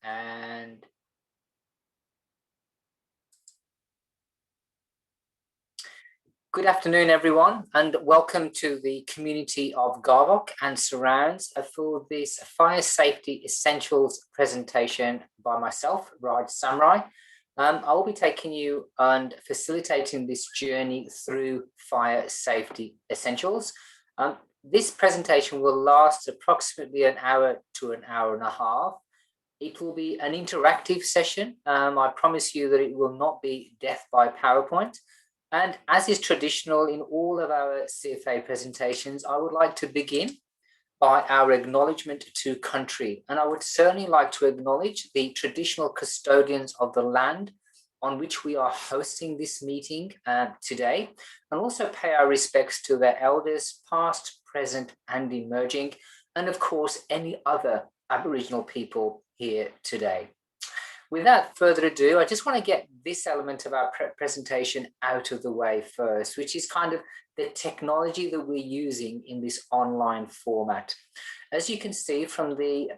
And good afternoon, everyone, and welcome to the community of Garvoc and surrounds for this Fire Safety Essentials presentation by myself, Raj Samurai. I will be taking you and facilitating this journey through Fire Safety Essentials. This presentation will last approximately an hour to an hour and a half. It will be an interactive session. I promise you that it will not be death by PowerPoint. And as is traditional in all of our CFA presentations, I would like to begin by our acknowledgement to country. And I would certainly like to acknowledge the traditional custodians of the land on which we are hosting this meeting today, and also pay our respects to their elders, past, present, and emerging, and of course, any other Aboriginal people here today. Without further ado, I just want to get this element of our presentation out of the way first, which is kind of the technology that we're using in this online format. As you can see from the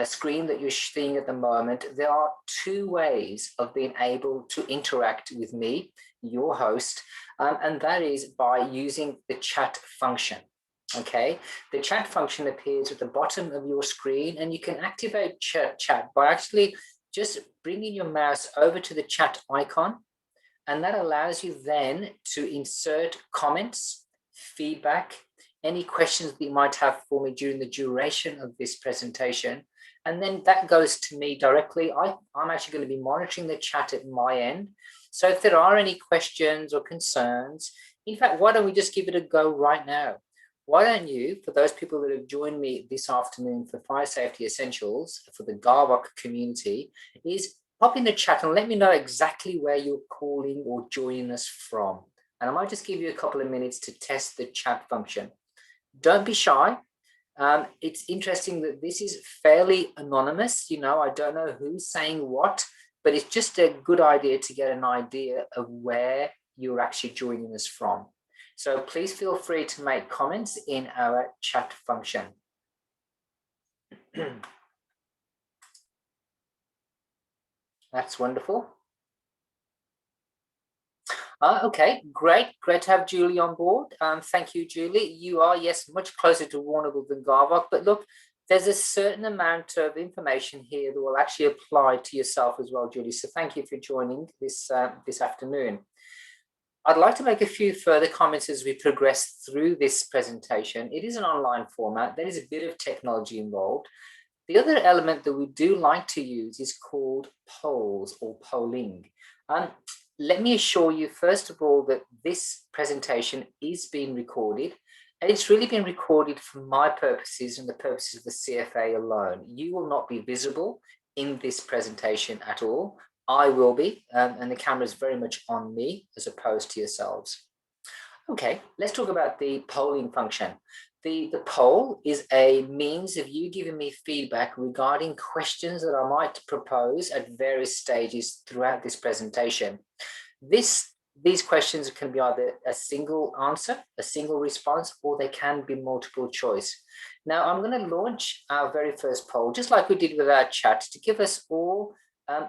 screen that you're seeing at the moment, there are two ways of being able to interact with me, your host, and that is by using the chat function. Okay, the chat function appears at the bottom of your screen, and you can activate chat by actually just bringing your mouse over to the chat icon, and that allows you then to insert comments, feedback, any questions that you might have for me during the duration of this presentation. And then that goes to me directly. I'm actually going to be monitoring the chat at my end. So if there are any questions or concerns, in fact, why don't we just give it a go right now? Why don't you, for those people that have joined me this afternoon for Fire Safety Essentials for the Garvoc community, is pop in the chat and let me know exactly where you're calling or joining us from. And I might just give you a couple of minutes to test the chat function. Don't be shy. It's interesting that this is fairly anonymous. You know, I don't know who's saying what, but it's just a good idea to get an idea of where you're actually joining us from. So please feel free to make comments in our chat function. That's wonderful. Okay, great to have Julie on board. Thank you, Julie. You are, yes, much closer to Warrnambool than Garvoc, but look, there's a certain amount of information here that will actually apply to yourself as well, Julie. So thank you for joining this afternoon. I'd like to make a few further comments as we progress through this presentation. It is an online format. There is a bit of technology involved. The other element that we do like to use is called polls or polling. Let me assure you, first of all, that this presentation is being recorded, and it's really been recorded for my purposes and the purposes of the CFA alone. You will not be visible in this presentation at all. I will be, and the camera is very much on me as opposed to yourselves. Okay, let's talk about the polling function. The poll is a means of you giving me feedback regarding questions that I might propose at various stages throughout this presentation. These questions can be either a single answer, a single response, or they can be multiple choice. Now, I'm going to launch our very first poll, just like we did with our chat, to give us all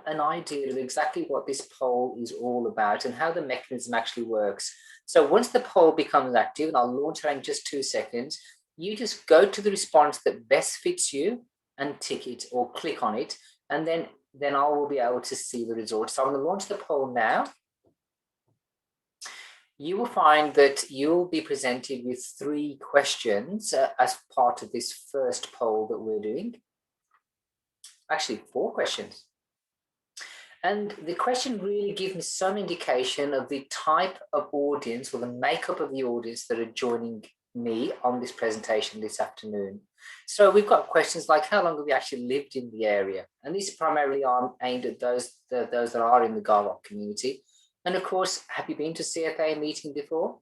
an idea of exactly what this poll is all about and how the mechanism actually works. So once the poll becomes active, and I'll launch it in just 2 seconds, you just go to the response that best fits you and tick it or click on it, and then I will be able to see the results. So I'm going to launch the poll now. You will find that you'll be presented with 3 questions as part of this first poll that we're doing. Actually, 4 questions. And the question really gives me some indication of the type of audience or the makeup of the audience that are joining me on this presentation this afternoon. So we've got questions like, how long have you actually lived in the area? And these primarily are aimed at those that are in the Garvoc community. And of course, have you been to CFA meeting before?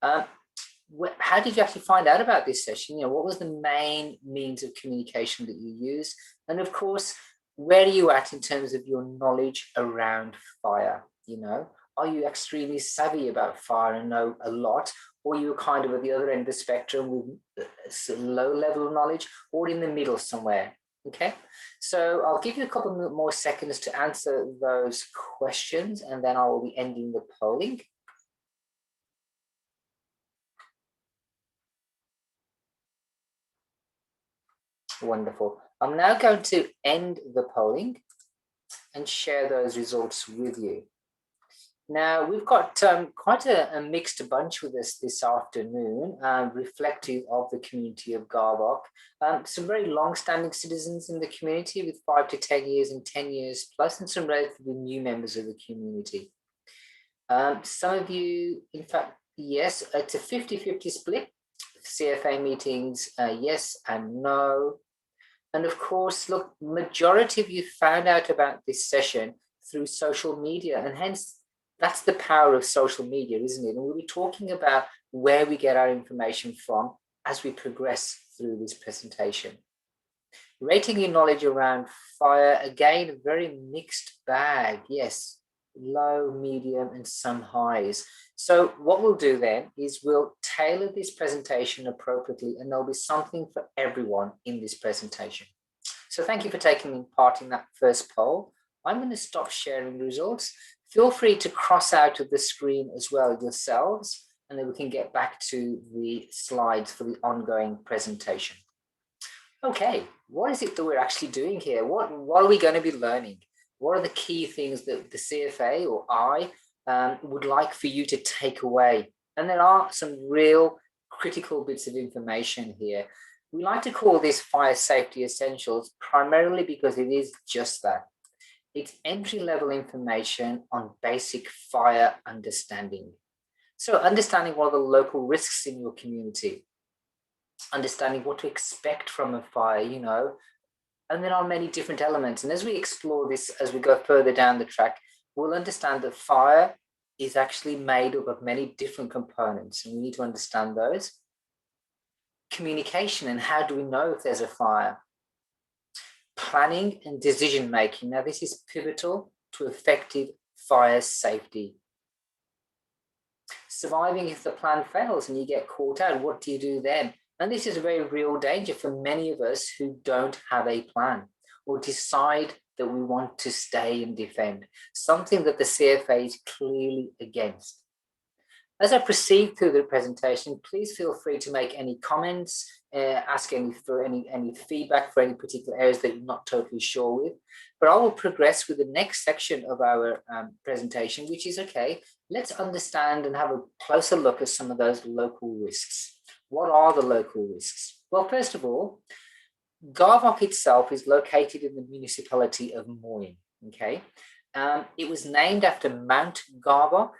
How did you actually find out about this session? You know, what was the main means of communication that you used? And of course, where are you at in terms of your knowledge around fire? You know, are you extremely savvy about fire and know a lot, or you're kind of at the other end of the spectrum with a low level of knowledge, or in the middle somewhere? Okay, so I'll give you a couple more seconds to answer those questions, and then I will be ending the polling. Wonderful. I'm now going to end the polling and share those results with you. Now, we've got quite a mixed bunch with us this afternoon, reflective of the community of Garvoc. Some very long-standing citizens in the community with 5 to 10 years and 10 years plus, and some relatively new members of the community. Some of you, in fact, yes, it's a 50-50 split. CFA meetings, yes and no. And of course, look, majority of you found out about this session through social media, and hence that's the power of social media, isn't it? And we'll be talking about where we get our information from as we progress through this presentation. Rating your knowledge around fire, again, a very mixed bag. Yes, low, medium, and some highs. So what we'll do then is we'll tailor this presentation appropriately, and there'll be something for everyone in this presentation. So thank you for taking part in that first poll. I'm going to stop sharing the results. Feel free to cross out of the screen as well yourselves, and then we can get back to the slides for the ongoing presentation. Okay, what is it that we're actually doing here? What are we going to be learning? What are the key things that the CFA or I would like for you to take away? And there are some real critical bits of information here. We like to call this fire safety essentials primarily because it is just that. It's entry-level information on basic fire understanding. So understanding what are the local risks in your community, understanding what to expect from a fire, you know, and there are many different elements. And as we explore this, as we go further down the track, we'll understand that fire is actually made up of many different components, and we need to understand those. Communication, and how do we know if there's a fire? Planning and decision making. Now, this is pivotal to effective fire safety. Surviving if the plan fails and you get caught out, what do you do then? And this is a very real danger for many of us who don't have a plan or decide that we want to stay and defend, something that the CFA is clearly against. As I proceed through the presentation, please feel free to make any comments, ask for any feedback for any particular areas that you're not totally sure with. But I will progress with the next section of our presentation, which is, okay, let's understand and have a closer look at some of those local risks. What are the local risks? Well, first of all, Garvoc itself is located in the municipality of Moyne, okay? It was named after Mount Garvoc,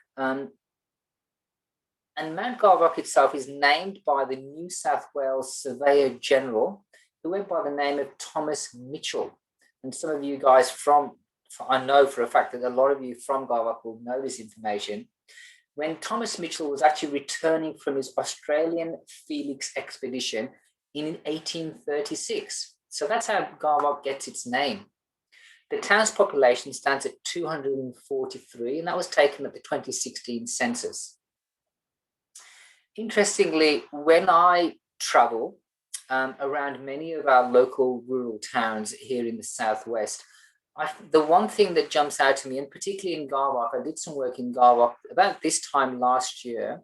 and Mount Garvoc itself is named by the New South Wales Surveyor General, who went by the name of Thomas Mitchell. And some of you guys I know for a fact that a lot of you from Garvoc will know this information. When Thomas Mitchell was actually returning from his Australian Felix expedition in 1836. So that's how Garvoc gets its name. The town's population stands at 243, and that was taken at the 2016 census. Interestingly, when I travel around many of our local rural towns here in the southwest, the one thing that jumps out to me, and particularly in Garvoc, I did some work in Garvoc about this time last year,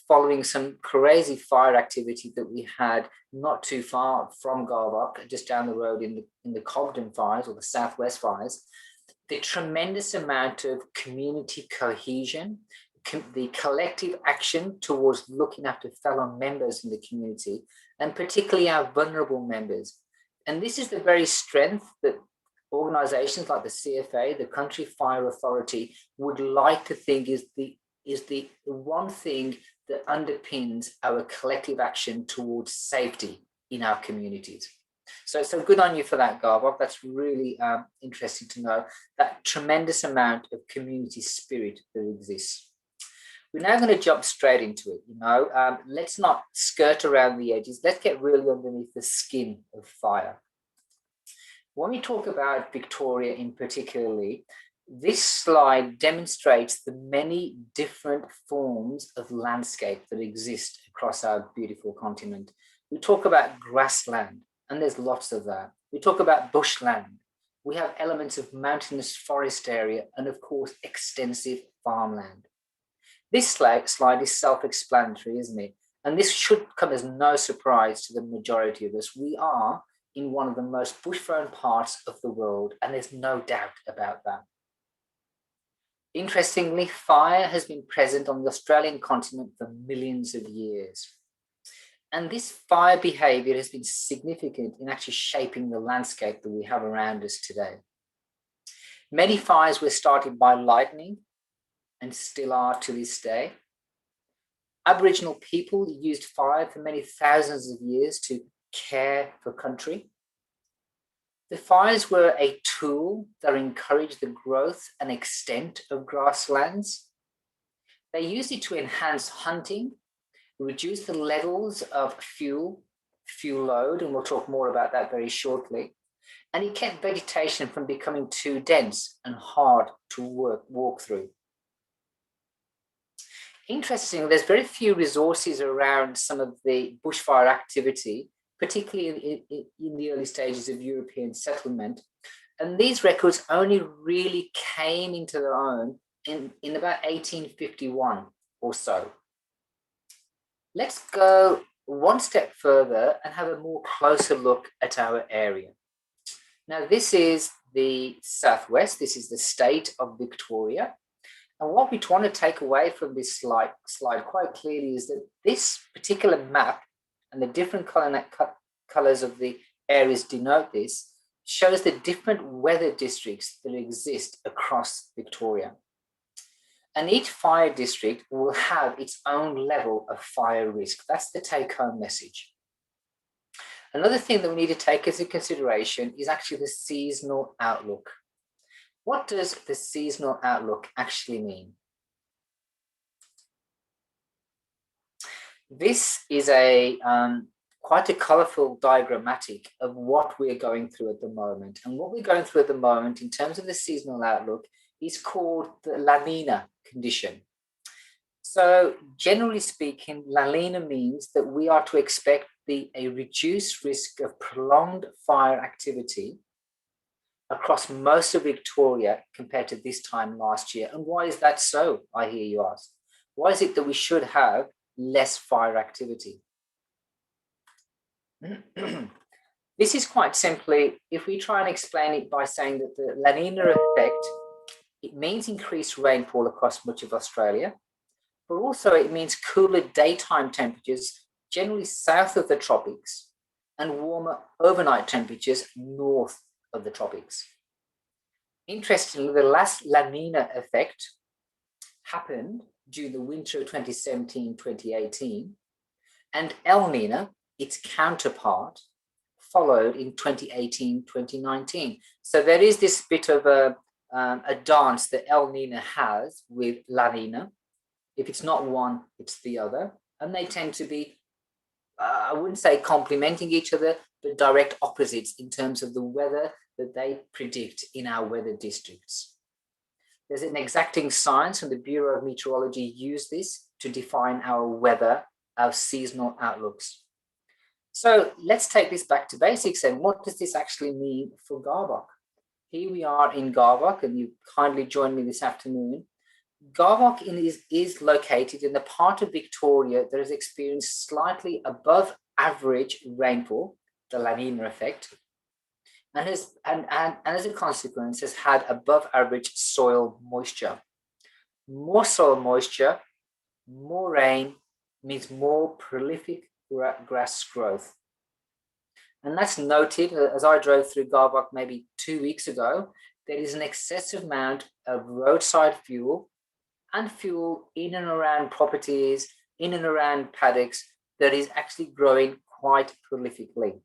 following some crazy fire activity that we had not too far from Garvoc, just down the road in the Cobden fires or the Southwest fires. The tremendous amount of community cohesion, the collective action towards looking after fellow members in the community, and particularly our vulnerable members. And this is the very strength that organizations like the CFA, the Country Fire Authority, would like to think is the one thing that underpins our collective action towards safety in our communities. So good on you for that, Garvoc. That's really interesting to know that tremendous amount of community spirit that exists. We're now going to jump straight into it. You know, let's not skirt around the edges. Let's get really underneath the skin of fire. When we talk about Victoria in particularly, this slide demonstrates the many different forms of landscape that exist across our beautiful continent. We talk about grassland, and there's lots of that. We talk about bushland. We have elements of mountainous forest area and of course, extensive farmland. This slide is self-explanatory, isn't it? And this should come as no surprise to the majority of us. We are in one of the most bush-prone parts of the world, and there's no doubt about that. Interestingly, fire has been present on the Australian continent for millions of years. And this fire behaviour has been significant in actually shaping the landscape that we have around us today. Many fires were started by lightning and still are to this day. Aboriginal people used fire for many thousands of years to care for country. The fires were a tool that encouraged the growth and extent of grasslands. They used it to enhance hunting, reduce the levels of fuel load, and we'll talk more about that very shortly. And it kept vegetation from becoming too dense and hard to walk through. Interestingly, there's very few resources around some of the bushfire activity, particularly in the early stages of European settlement. And these records only really came into their own in about 1851 or so. Let's go one step further and have a more closer look at our area. Now, this is the southwest. This is the state of Victoria. And what we want to take away from this slide quite clearly is that this particular map and the different colors of the areas denote this, shows the different weather districts that exist across Victoria. And each fire district will have its own level of fire risk. That's the take-home message. Another thing that we need to take into consideration is actually the seasonal outlook. What does the seasonal outlook actually mean? This is quite a colourful diagrammatic of what we're going through at the moment. And what we're going through at the moment in terms of the seasonal outlook is called the La Nina condition. So generally speaking, La Nina means that we are to expect a reduced risk of prolonged fire activity across most of Victoria compared to this time last year. And why is that so, I hear you ask? Why is it that we should have less fire activity? This is quite simply, if we try and explain it by saying that the La Nina effect, it means increased rainfall across much of Australia, but also it means cooler daytime temperatures, generally south of the tropics, and warmer overnight temperatures north of the tropics. Interestingly, the last La Nina effect happened during the winter of 2017-2018, and El Nina, its counterpart, followed in 2018-2019. So there is this bit of a dance that El Nina has with La Nina. If it's not one, it's the other. And they tend to be, I wouldn't say complementing each other, but direct opposites in terms of the weather that they predict in our weather districts. There's an exacting science, and the Bureau of Meteorology use this to define our weather, our seasonal outlooks. So let's take this back to basics, and what does this actually mean for Garvoc? Here we are in Garvoc, and you kindly joined me this afternoon. Garvoc is located in the part of Victoria that has experienced slightly above average rainfall, the La Nina effect, and as a consequence has had above average soil moisture. More soil moisture, more rain means more prolific grass growth. And that's noted as I drove through Garvoc maybe 2 weeks ago. There is an excessive amount of roadside fuel and fuel in and around properties, in and around paddocks that is actually growing quite prolifically.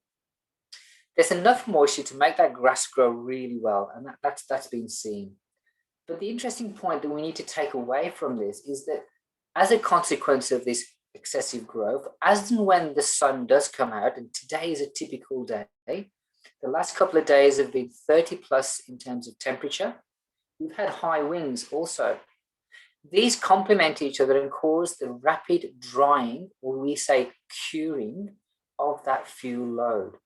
There's enough moisture to make that grass grow really well, and that's been seen. But the interesting point that we need to take away from this is that as a consequence of this excessive growth, as and when the sun does come out, and today is a typical day, the last couple of days have been 30 plus in terms of temperature. We've had high winds also. These complement each other and cause the rapid drying, or we say curing, of that fuel load.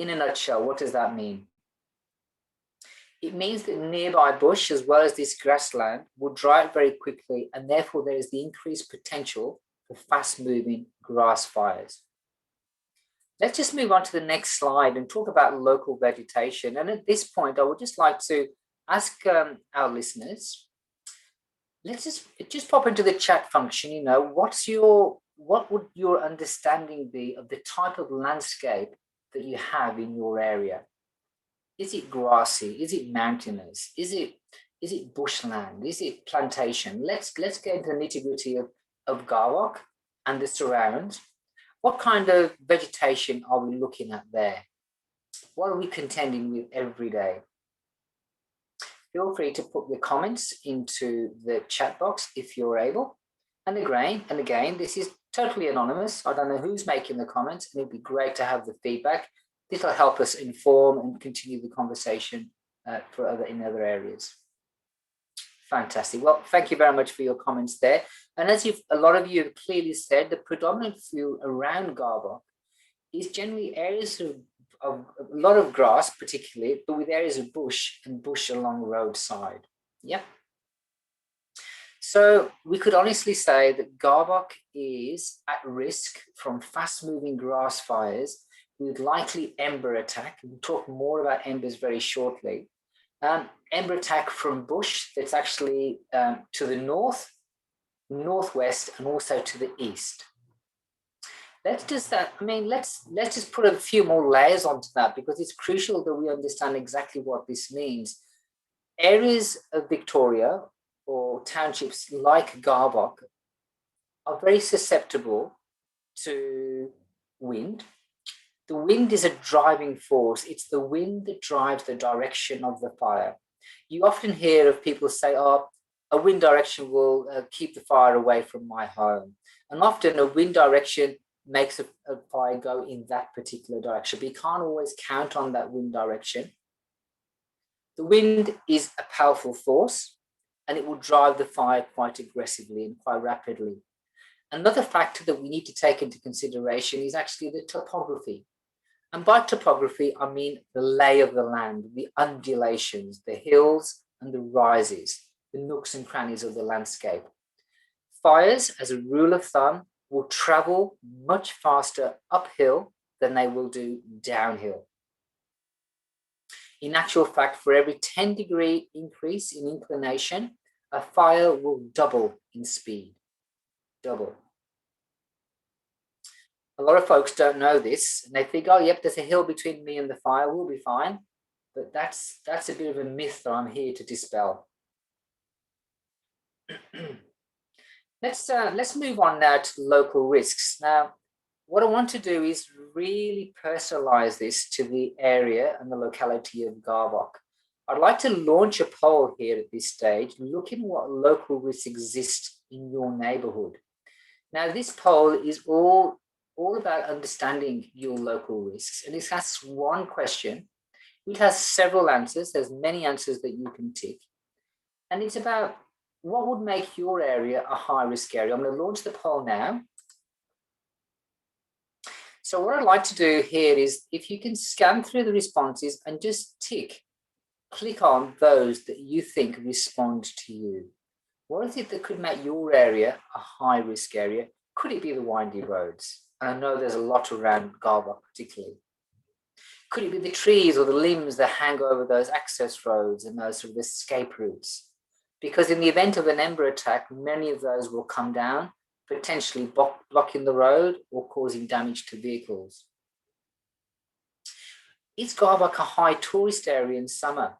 In a nutshell, what does that mean? It means that nearby bush, as well as this grassland, will dry out very quickly, and therefore there is the increased potential for fast-moving grass fires. Let's just move on to the next slide and talk about local vegetation. And at this point, I would just like to ask our listeners, let's just pop into the chat function. You know, what would your understanding be of the type of landscape that you have in your area? Is it grassy? Is it mountainous? Is it bushland? Is it plantation? Let's get into the nitty-gritty of Garvoc and the surrounds. What kind of vegetation are we looking at there? What are we contending with every day? Feel free to put your comments into the chat box if you're able. And again, this is totally anonymous. I don't know who's making the comments, and it'd be great to have the feedback. This will help us inform and continue the conversation in other areas. Fantastic. Well, thank you very much for your comments there. And as a lot of you have clearly said, the predominant view around Garvoc is generally areas of a lot of grass, particularly, but with areas of bush and bush along the roadside. Yep. So we could honestly say that Garvoc is at risk from fast-moving grass fires with likely ember attack. We'll talk more about embers very shortly. Ember attack from bush that's actually to the north, northwest, and also to the east. Let's just put a few more layers onto that, because it's crucial that we understand exactly what this means. Areas of Victoria or townships like Garvoc are very susceptible to wind. The wind is a driving force. It's the wind that drives the direction of the fire. You often hear of people say, oh, a wind direction will keep the fire away from my home. And often a wind direction makes a fire go in that particular direction, but you can't always count on that wind direction. The wind is a powerful force, and it will drive the fire quite aggressively and quite rapidly. Another factor that we need to take into consideration is actually the topography. And by topography, I mean the lay of the land, the undulations, the hills and the rises, the nooks and crannies of the landscape. Fires, as a rule of thumb, will travel much faster uphill than they will do downhill. In actual fact, for every 10-degree increase in inclination, a fire will double in speed. Double. A lot of folks don't know this, and they think, oh, yep, there's a hill between me and the fire, we'll be fine. But that's a bit of a myth that I'm here to dispel. Let's move on now to local risks. Now, what I want to do is really personalize this to the area and the locality of Garvoc. I'd like to launch a poll here at this stage, looking what local risks exist in your neighborhood. Now, this poll is all about understanding your local risks, and it asks one question. It has several answers. There's many answers that you can tick, and it's about what would make your area a high-risk area. I'm going to launch the poll now. So what I'd like to do here is, if you can scan through the responses and just click on those that you think respond to you. What is it that could make your area a high-risk area? Could it be the windy roads? And I know there's a lot around Garvoc particularly. Could it be the trees or the limbs that hang over those access roads and those sort of escape routes? Because in the event of an ember attack, many of those will come down, potentially blocking the road or causing damage to vehicles. Is Garvoc a high tourist area in summer?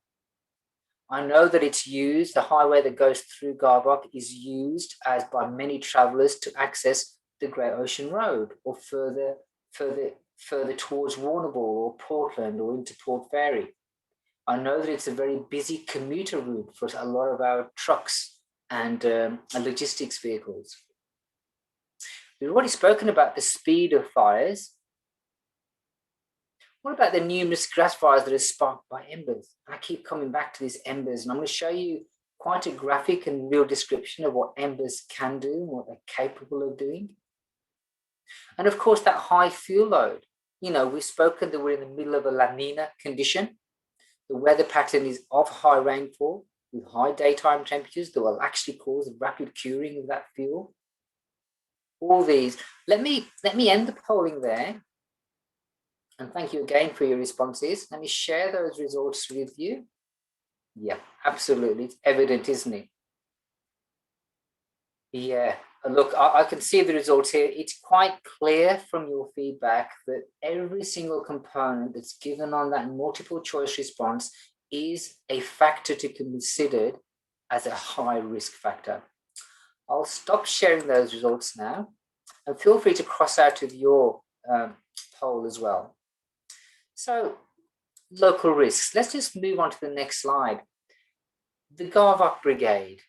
I know that it's used, the highway that goes through Garvoc is used as by many travellers to access the Great Ocean Road or further towards Warrnambool or Portland or into Port Fairy. I know that it's a very busy commuter route for a lot of our trucks and logistics vehicles. We've already spoken about the speed of fires. What about the numerous grass fires that are sparked by embers? I keep coming back to these embers, and I'm going to show you quite a graphic and real description of what embers can do and what they're capable of doing. And of course, that high fuel load. We've spoken that we're in the middle of a La Nina condition. The weather pattern is of high rainfall with high daytime temperatures that will actually cause rapid curing of that fuel. All these. Let me end the polling there. And thank you again for your responses. Let me share those results with you. Yeah, absolutely. It's evident, isn't it? Yeah. Look, I can see the results here. It's quite clear from your feedback that every single component that's given on that multiple choice response is a factor to consider as a high risk factor. I'll stop sharing those results now, and feel free to cross out with your poll as well. So, local risks. Let's just move on to the next slide. The Garvoc Brigade,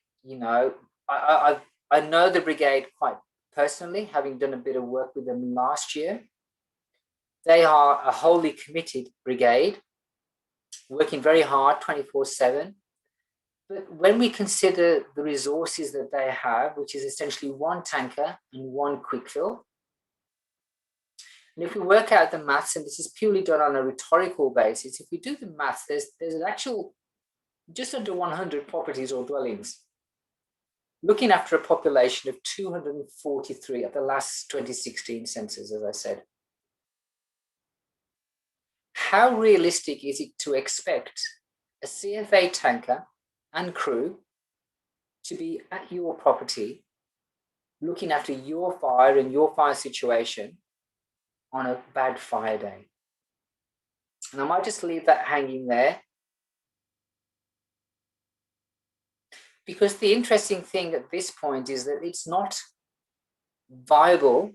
I know the brigade quite personally, having done a bit of work with them last year. They are a wholly committed brigade, working very hard 24/7. But when we consider the resources that they have, which is essentially one tanker and one quick fill, and if we work out the maths, and this is purely done on a rhetorical basis, if we do the maths, there's an actual just under 100 properties or dwellings, looking after a population of 243 at the last 2016 census, as I said. How realistic is it to expect a CFA tanker and crew to be at your property, looking after your fire and your fire situation on a bad fire day? And I might just leave that hanging there, because the interesting thing at this point is that it's not viable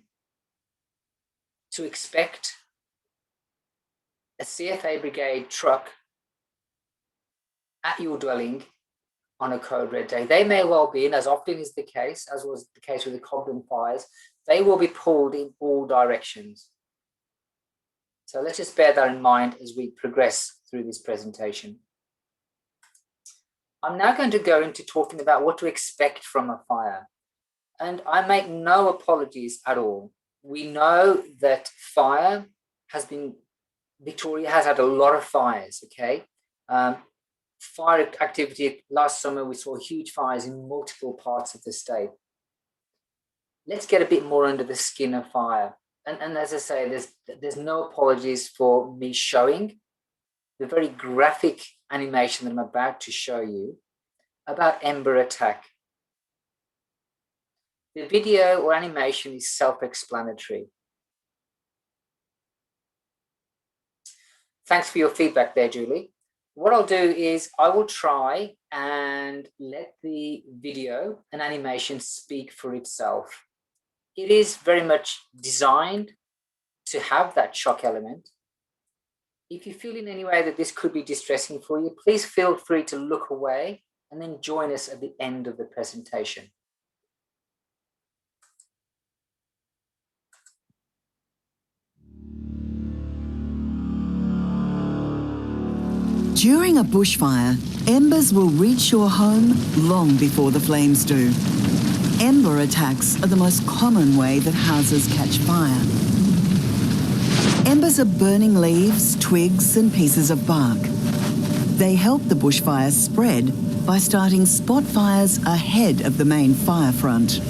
to expect a CFA brigade truck at your dwelling on a code red day. They may well be, and as often is the case, as was the case with the Cobden fires, they will be pulled in all directions. So let's just bear that in mind as we progress through this presentation. I'm now going to go into talking about what to expect from a fire. And I make no apologies at all. We know that Victoria has had a lot of fires, okay? Fire activity last summer, we saw huge fires in multiple parts of the state. Let's get a bit more under the skin of fire. And as I say, there's no apologies for me showing the very graphic animation that I'm about to show you about ember attack. The video or animation is self-explanatory. Thanks for your feedback there, Julie. What I'll do is I will try and let the video and animation speak for itself. It is very much designed to have that shock element. If you feel in any way that this could be distressing for you, please feel free to look away and then join us at the end of the presentation. During a bushfire, embers will reach your home long before the flames do. Ember attacks are the most common way that houses catch fire. Embers are burning leaves, twigs, and pieces of bark. They help the bushfire spread by starting spot fires ahead of the main fire front.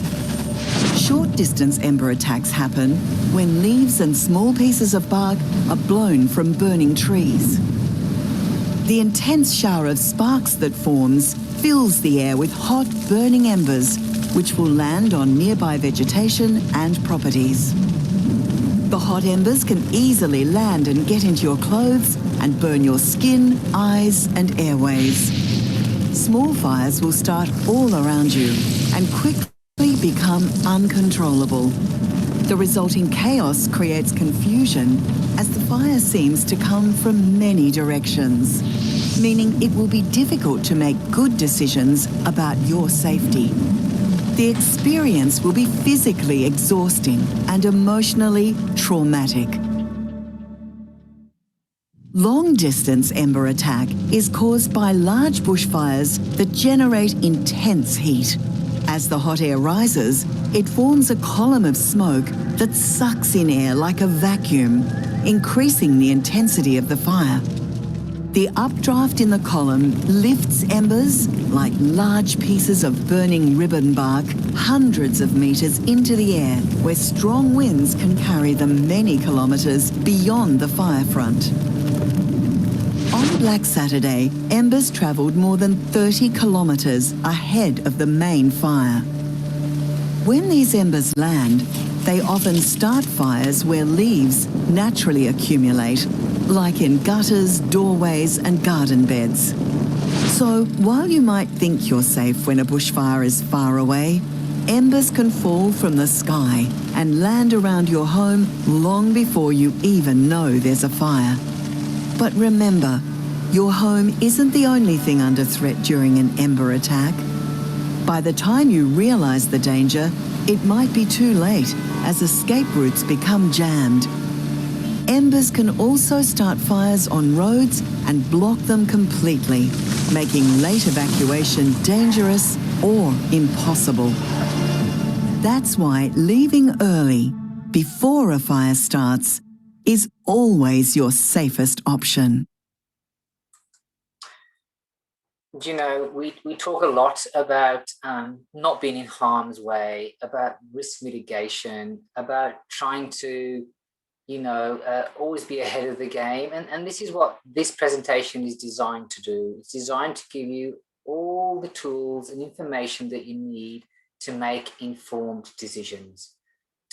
Short-distance ember attacks happen when leaves and small pieces of bark are blown from burning trees. The intense shower of sparks that forms fills the air with hot, burning embers, which will land on nearby vegetation and properties. The hot embers can easily land and get into your clothes and burn your skin, eyes, and airways. Small fires will start all around you and quickly become uncontrollable. The resulting chaos creates confusion as the fire seems to come from many directions, meaning it will be difficult to make good decisions about your safety. The experience will be physically exhausting and emotionally traumatic. Long-distance ember attack is caused by large bushfires that generate intense heat. As the hot air rises, it forms a column of smoke that sucks in air like a vacuum, increasing the intensity of the fire. The updraft in the column lifts embers, like large pieces of burning ribbon bark, hundreds of metres into the air, where strong winds can carry them many kilometres beyond the fire front. On Black Saturday, embers travelled more than 30 kilometres ahead of the main fire. When these embers land, they often start fires where leaves naturally accumulate, like in gutters, doorways and garden beds. So while you might think you're safe when a bushfire is far away, embers can fall from the sky and land around your home long before you even know there's a fire. But remember, your home isn't the only thing under threat during an ember attack. By the time you realise the danger, it might be too late as escape routes become jammed. Embers can also start fires on roads and block them completely, making late evacuation dangerous or impossible. That's why leaving early, before a fire starts, is always your safest option. You know, we talk a lot about not being in harm's way, about risk mitigation, about trying to, always be ahead of the game. And this is what this presentation is designed to do. It's designed to give you all the tools and information that you need to make informed decisions.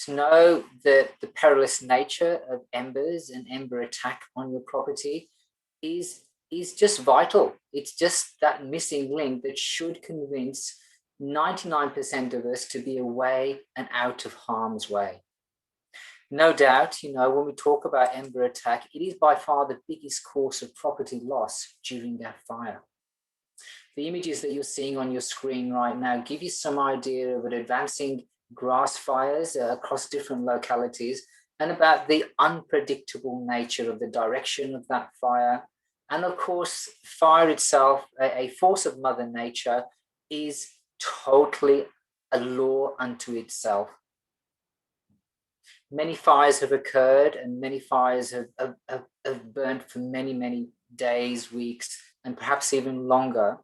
To know that the perilous nature of embers and ember attack on your property is just vital. It's just that missing link that should convince 99% of us to be away and out of harm's way. No doubt, when we talk about ember attack, it is by far the biggest cause of property loss during that fire. The images that you're seeing on your screen right now give you some idea of an advancing grass fires across different localities and about the unpredictable nature of the direction of that fire. And of course, fire itself, a force of Mother Nature, is totally a law unto itself. Many fires have occurred and many fires have burnt for many, many days, weeks, and perhaps even longer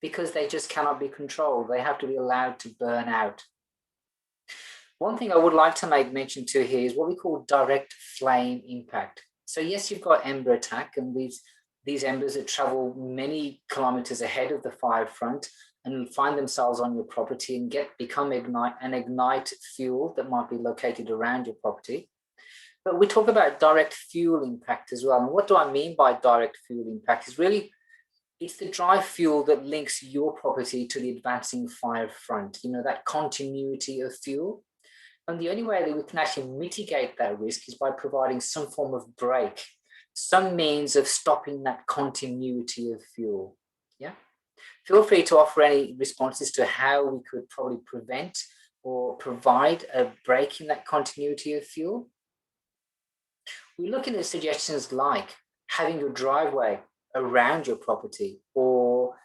because they just cannot be controlled. They have to be allowed to burn out. One thing I would like to make mention to here is what we call direct flame impact. So yes, you've got ember attack and these embers that travel many kilometers ahead of the fire front and find themselves on your property and ignite fuel that might be located around your property. But we talk about direct fuel impact as well. And what do I mean by direct fuel impact? It's the dry fuel that links your property to the advancing fire front, that continuity of fuel. And the only way that we can actually mitigate that risk is by providing some form of brake, some means of stopping that continuity of fuel. Yeah. Feel free to offer any responses to how we could probably prevent or provide a break in that continuity of fuel. We're looking at suggestions like having your driveway around your property or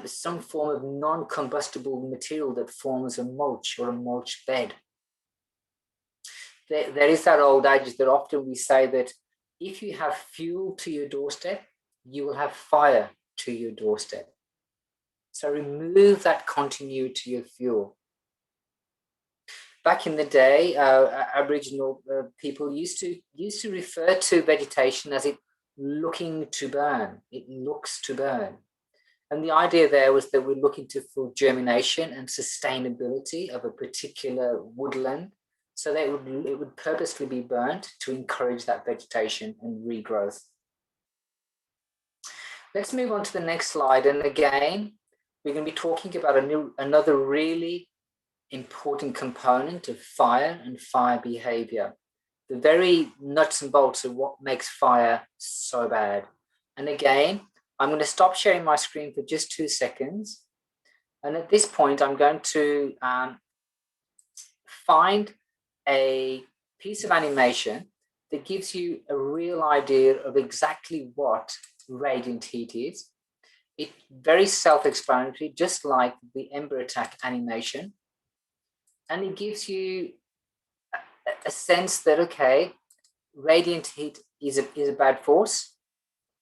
some form of non-combustible material that forms a mulch or a mulch bed. There is that old adage that often we say that if you have fuel to your doorstep, you will have fire to your doorstep. So remove that continuity of fuel. Back in the day, Aboriginal people used to refer to vegetation as it looking to burn. It looks to burn. And the idea there was that we're looking for germination and sustainability of a particular woodland. So that it would purposely be burnt to encourage that vegetation and regrowth. Let's move on to the next slide. And again, we're going to be talking about another really important component of fire and fire behavior, the very nuts and bolts of what makes fire so bad. And again, I'm going to stop sharing my screen for just 2 seconds. And at this point, I'm going to find a piece of animation that gives you a real idea of exactly what radiant heat is. It's very self-explanatory, just like the ember attack animation. And it gives you a sense that, okay, radiant heat is a bad force,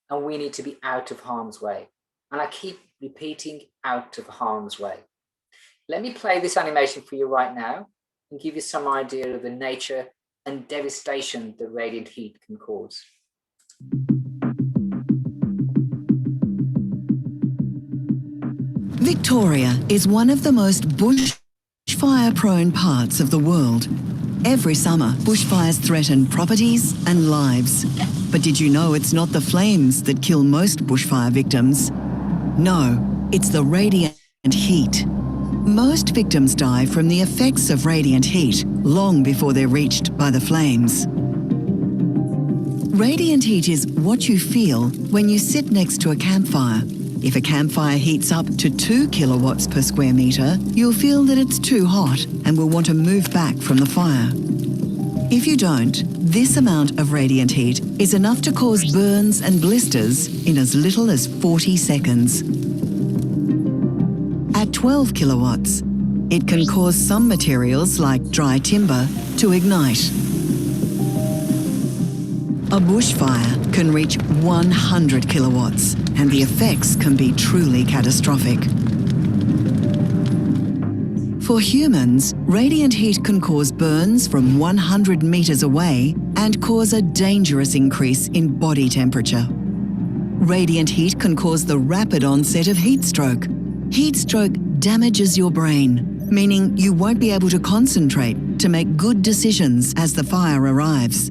and we need to be out of harm's way. And I keep repeating, out of harm's way. Let me play this animation for you right now and give you some idea of the nature and devastation that radiant heat can cause. Victoria is one of the most bushfire-prone parts of the world. Every summer, bushfires threaten properties and lives. But did you know it's not the flames that kill most bushfire victims? No, it's the radiant heat. Most victims die from the effects of radiant heat long before they're reached by the flames. Radiant heat is what you feel when you sit next to a campfire. If a campfire heats up to 2 kilowatts per square metre, you'll feel that it's too hot and will want to move back from the fire. If you don't, this amount of radiant heat is enough to cause burns and blisters in as little as 40 seconds. At 12 kilowatts, it can cause some materials like dry timber to ignite. A bushfire can reach 100 kilowatts, and the effects can be truly catastrophic. For humans, radiant heat can cause burns from 100 meters away and cause a dangerous increase in body temperature. Radiant heat can cause the rapid onset of heat stroke. Heat stroke damages your brain, meaning you won't be able to concentrate to make good decisions as the fire arrives.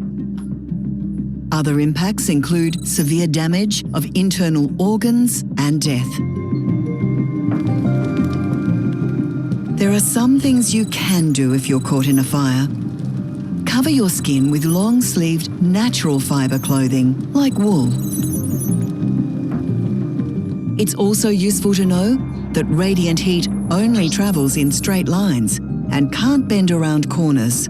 Other impacts include severe damage of internal organs and death. There are some things you can do if you're caught in a fire. Cover your skin with long-sleeved natural fibre clothing, like wool. It's also useful to know that radiant heat only travels in straight lines and can't bend around corners.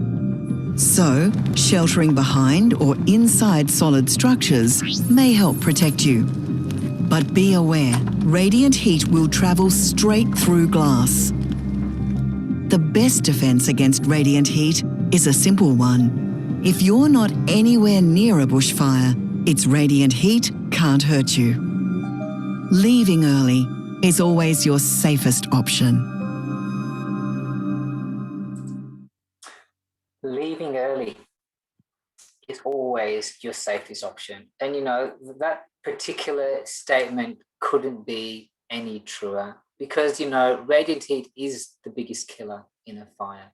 So, sheltering behind or inside solid structures may help protect you. But be aware, radiant heat will travel straight through glass. The best defense against radiant heat is a simple one. If you're not anywhere near a bushfire, its radiant heat can't hurt you. Leaving early is always your safest option. Leaving early is always your safest option. And you know, that particular statement couldn't be any truer, because you know, radiant heat is the biggest killer in a fire.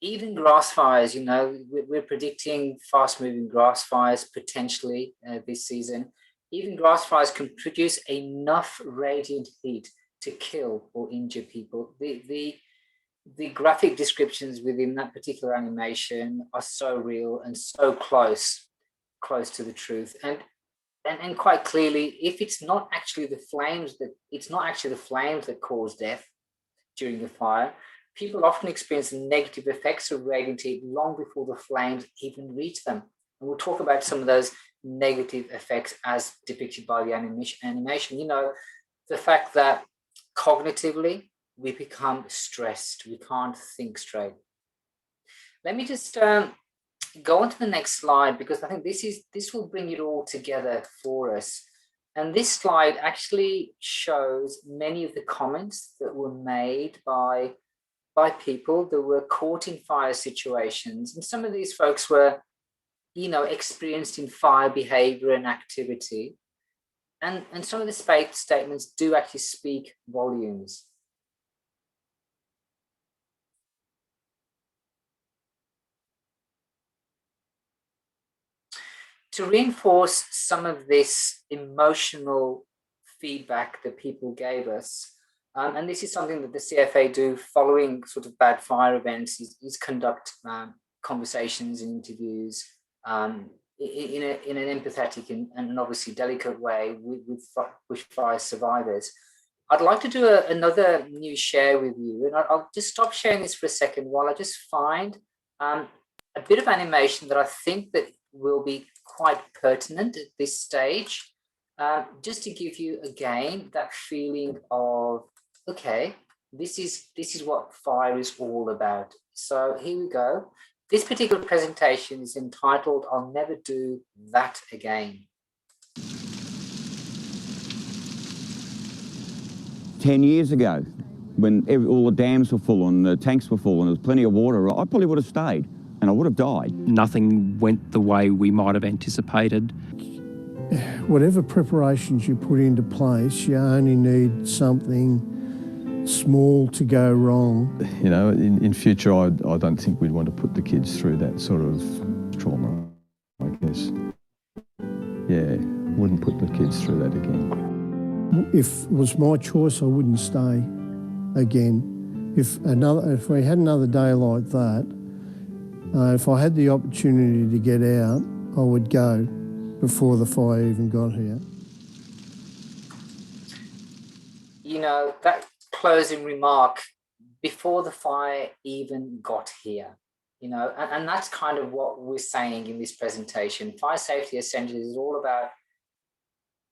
Even grass fires, you know, we're predicting fast-moving grass fires potentially this season. Even grass fires can produce enough radiant heat to kill or injure people. The graphic descriptions within that particular animation are so real and so close to the truth. And quite clearly, if it's not actually the flames that cause death during the fire, people often experience the negative effects of radiant heat long before the flames even reach them. And we'll talk about some of those negative effects as depicted by the animation. You know, the fact that cognitively we become stressed, we can't think straight. Let me just go on to the next slide, because I think this will bring it all together for us. And this slide actually shows many of the comments that were made by people that were caught in fire situations. And some of these folks were, you know, experienced in fire behavior and activity. And some of the statements do actually speak volumes. To reinforce some of this emotional feedback that people gave us, and this is something that the CFA do following sort of bad fire events, is conduct conversations and interviews in an empathetic and obviously delicate way with bushfire survivors. I'd like to do another new share with you, and I'll just stop sharing this for a second while I just find a bit of animation that I think that will be quite pertinent at this stage, just to give you again that feeling of, okay, this is what fire is all about. So here we go. This particular presentation is entitled, I'll Never Do That Again. 10 years ago, when all the dams were full and the tanks were full and there was plenty of water, I probably would have stayed and I would have died. Nothing went the way we might have anticipated. Whatever preparations you put into place, you only need something small to go wrong. You know, in future, I don't think we'd want to put the kids through that sort of trauma, I guess. Yeah, wouldn't put the kids through that again. If it was my choice, I wouldn't stay again. If we had another day like that, if I had the opportunity to get out, I would go before the fire even got here. You know, that closing remark, before the fire even got here, you know, and that's kind of what we're saying in this presentation. Fire safety essentials is all about,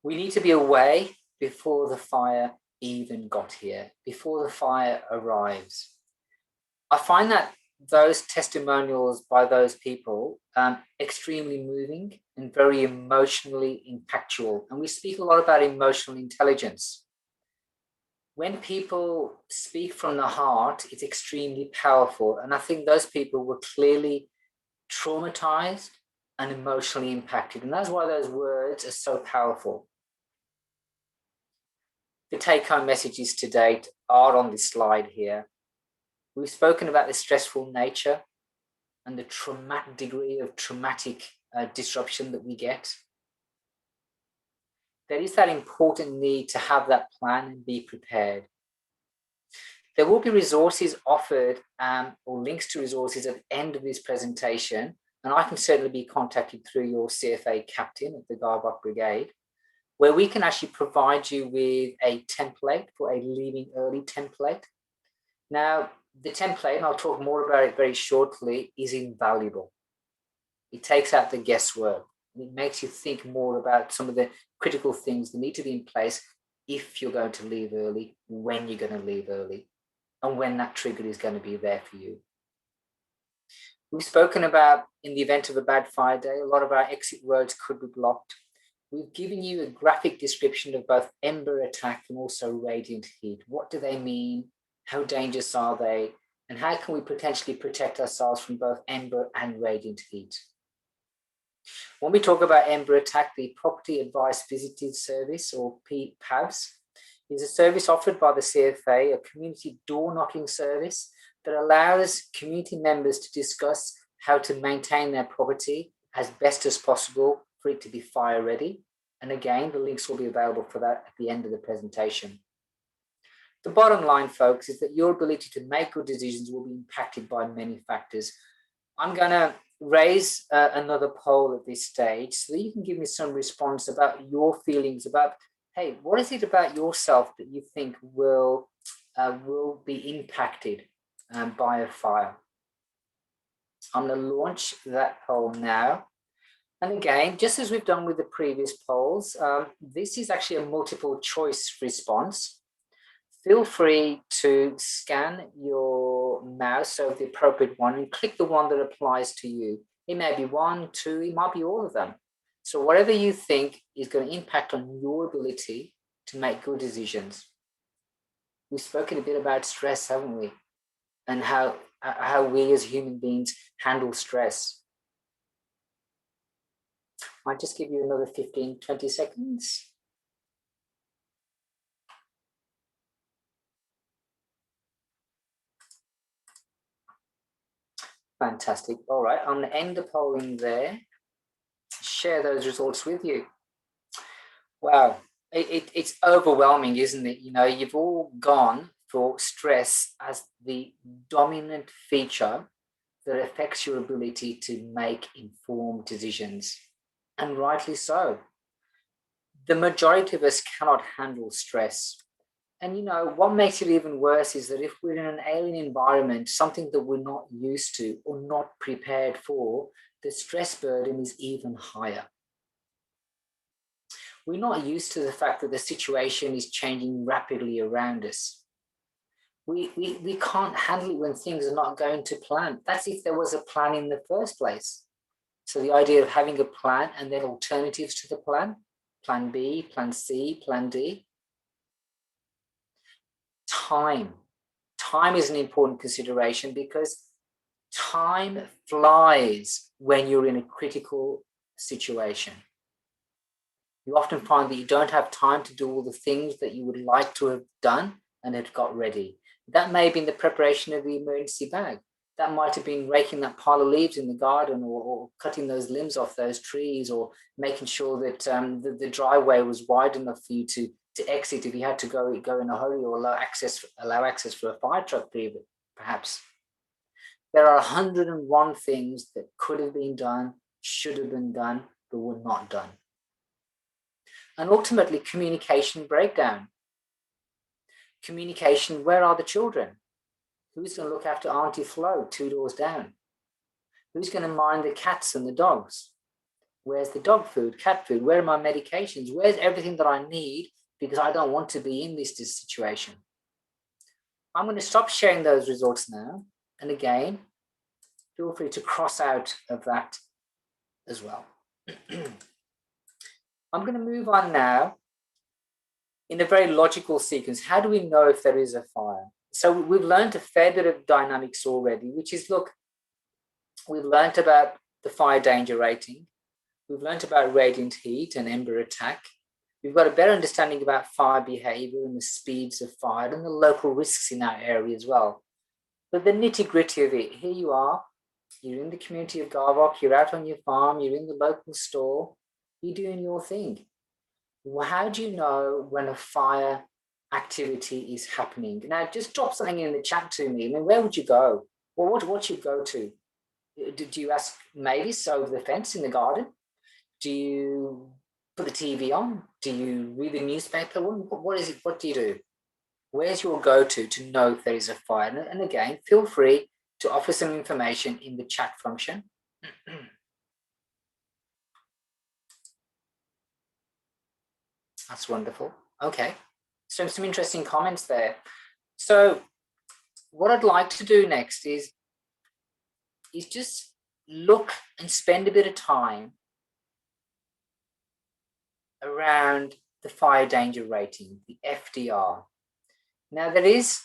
we need to be away before the fire even got here, before the fire arrives. I find that those testimonials by those people extremely moving and very emotionally impactful. And we speak a lot about emotional intelligence. When people speak from the heart, it's extremely powerful. And I think those people were clearly traumatized and emotionally impacted. And that's why those words are so powerful. The take-home messages to date are on this slide here. We've spoken about the stressful nature and the traumatic degree of traumatic disruption that we get. There is that important need to have that plan and be prepared. There will be resources offered or links to resources at the end of this presentation, and I can certainly be contacted through your CFA captain at the Garvoc Brigade, where we can actually provide you with a template for a leaving early template. Now, the template, and I'll talk more about it very shortly, is invaluable. It takes out the guesswork. It makes you think more about some of the critical things that need to be in place if you're going to leave early, when you're going to leave early, and when that trigger is going to be there for you. We've spoken about, in the event of a bad fire day, a lot of our exit roads could be blocked. We've given you a graphic description of both ember attack and also radiant heat. What do they mean? How dangerous are they? And how can we potentially protect ourselves from both ember and radiant heat? When we talk about ember attack, the Property Advice Visiting Service, or PAVS, is a service offered by the CFA, a community door knocking service that allows community members to discuss how to maintain their property as best as possible for it to be fire ready. And again, the links will be available for that at the end of the presentation. The bottom line, folks, is that your ability to make good decisions will be impacted by many factors. I'm going to raise another poll at this stage so that you can give me some response about your feelings about, hey, what is it about yourself that you think will be impacted by a fire? I'm going to launch that poll now. And again, just as we've done with the previous polls, this is actually a multiple choice response. Feel free to scan your mouse over the appropriate one and click the one that applies to you. It may be 1, 2, it might be all of them. So whatever you think is going to impact on your ability to make good decisions. We've spoken a bit about stress, haven't we? And how we as human beings handle stress. I'll just give you another 15, 20 seconds. Fantastic. All right, I'm going to end the polling there. Share those results with you. Wow, it's overwhelming, isn't it? You know, you've all gone for stress as the dominant feature that affects your ability to make informed decisions, and rightly so. The majority of us cannot handle stress. And, you know, what makes it even worse is that if we're in an alien environment, something that we're not used to or not prepared for, the stress burden is even higher. We're not used to the fact that the situation is changing rapidly around us. We can't handle it when things are not going to plan. That's if there was a plan in the first place. So the idea of having a plan and then alternatives to the plan, plan B, plan C, plan D. Time. Time is an important consideration because time flies when you're in a critical situation. You often find that you don't have time to do all the things that you would like to have done and had got ready. That may have been the preparation of the emergency bag. That might have been raking that pile of leaves in the garden, or cutting those limbs off those trees, or making sure that the driveway was wide enough for you to exit if you had to go in a hurry, or allow access for a fire truck, perhaps. There are 101 things that could have been done, should have been done, but were not done. And ultimately, communication breakdown. Communication, where are the children? Who's going to look after Auntie Flo 2 doors down? Who's going to mind the cats and the dogs? Where's the dog food, cat food? Where are my medications? Where's everything that I need? Because I don't want to be in this situation. I'm going to stop sharing those results now. And again, feel free to cross out of that as well. I'm going to move on now in a very logical sequence. How do we know if there is a fire? So we've learned a fair bit of dynamics already, which is, look, we've learned about the fire danger rating. We've learned about radiant heat and ember attack. We've got a better understanding about fire behaviour and the speeds of fire and the local risks in our area as well. But the nitty-gritty of it, here you are, you're in the community of Garvoc, you're out on your farm, you're in the local store, you're doing your thing. Well, how do you know when a fire activity is happening? Now, just drop something in the chat to me. I mean, where would you go? Well, what you go to? Do you ask Mavis over the fence in the garden? Do you put the TV on? Do you read the newspaper? What is it? What do you do? Where's your go-to to know if there is a fire? And again, feel free to offer some information in the chat function. That's wonderful. Okay, so some interesting comments there. So what I'd like to do next is just look and spend a bit of time around the fire danger rating, the FDR. Now, there is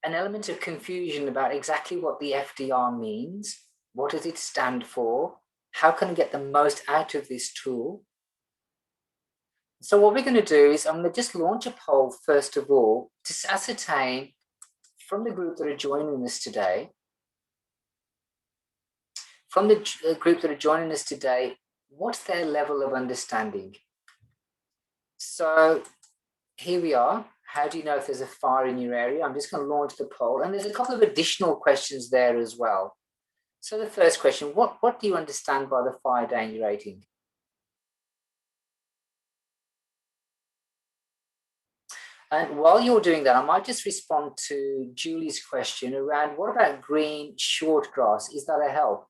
an element of confusion about exactly what the FDR means. What does it stand for? How can I get the most out of this tool? So what we're going to do is I'm going to just launch a poll, first of all, to ascertain from the group that are joining us today, what's their level of understanding? So here we are. How do you know if there's a fire in your area? I'm just going to launch the poll. And there's a couple of additional questions there as well. So the first question, what do you understand by the fire danger rating? And while you're doing that, I might just respond to Julie's question around what about green short grass? Is that a help?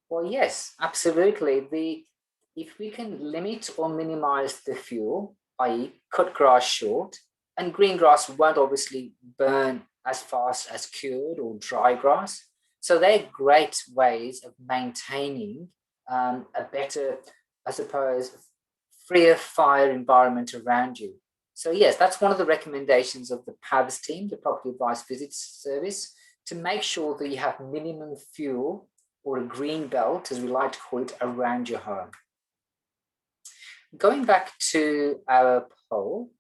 Well, yes, absolutely. If we can limit or minimize the fuel, i.e. cut grass short, and green grass won't obviously burn as fast as cured or dry grass. So they're great ways of maintaining a better, I suppose, freer fire environment around you. So yes, that's one of the recommendations of the PAVS team, the Property Advice Visits Service, to make sure that you have minimum fuel or a green belt, as we like to call it, around your home. Going back to our poll,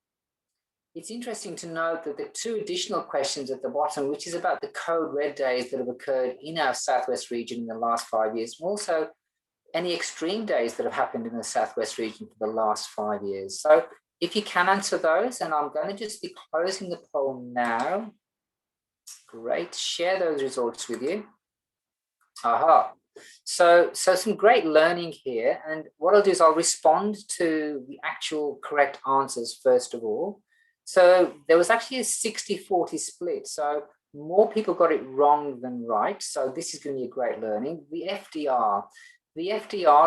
it's interesting to note that the two additional questions at the bottom, which is about the code red days that have occurred in our Southwest region in the last 5 years, and also any extreme days that have happened in the Southwest region for the last 5 years. So if you can answer those, and I'm going to just be closing the poll now. Great, share those results with you. Aha. So some great learning here. And what I'll do is I'll respond to the actual correct answers first of all. So there was actually a 60-40 split. So more people got it wrong than right. So this is going to be a great learning. The FDR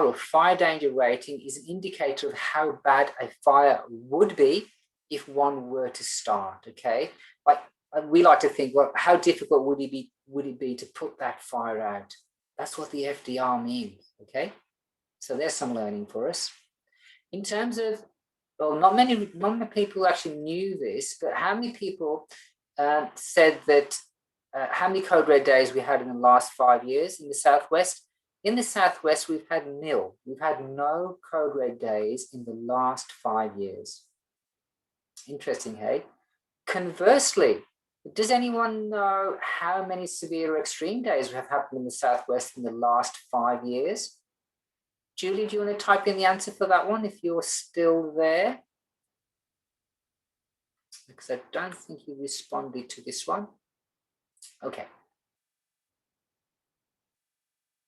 or fire danger rating is an indicator of how bad a fire would be if one were to start, okay? Like we like to think, well, how difficult would it be to put that fire out? That's what the FDR means, okay? So there's some learning for us. In terms of, well, not many people actually knew this, but how many people said that, how many code red days we had in the last 5 years in the Southwest? In the Southwest, we've had nil. We've had no code red days in the last 5 years. Interesting, hey? Conversely, does anyone know how many severe or extreme days have happened in the Southwest in the last 5 years? Julie, do you want to type in the answer for that one if you're still there? Because I don't think you responded to this one. Okay.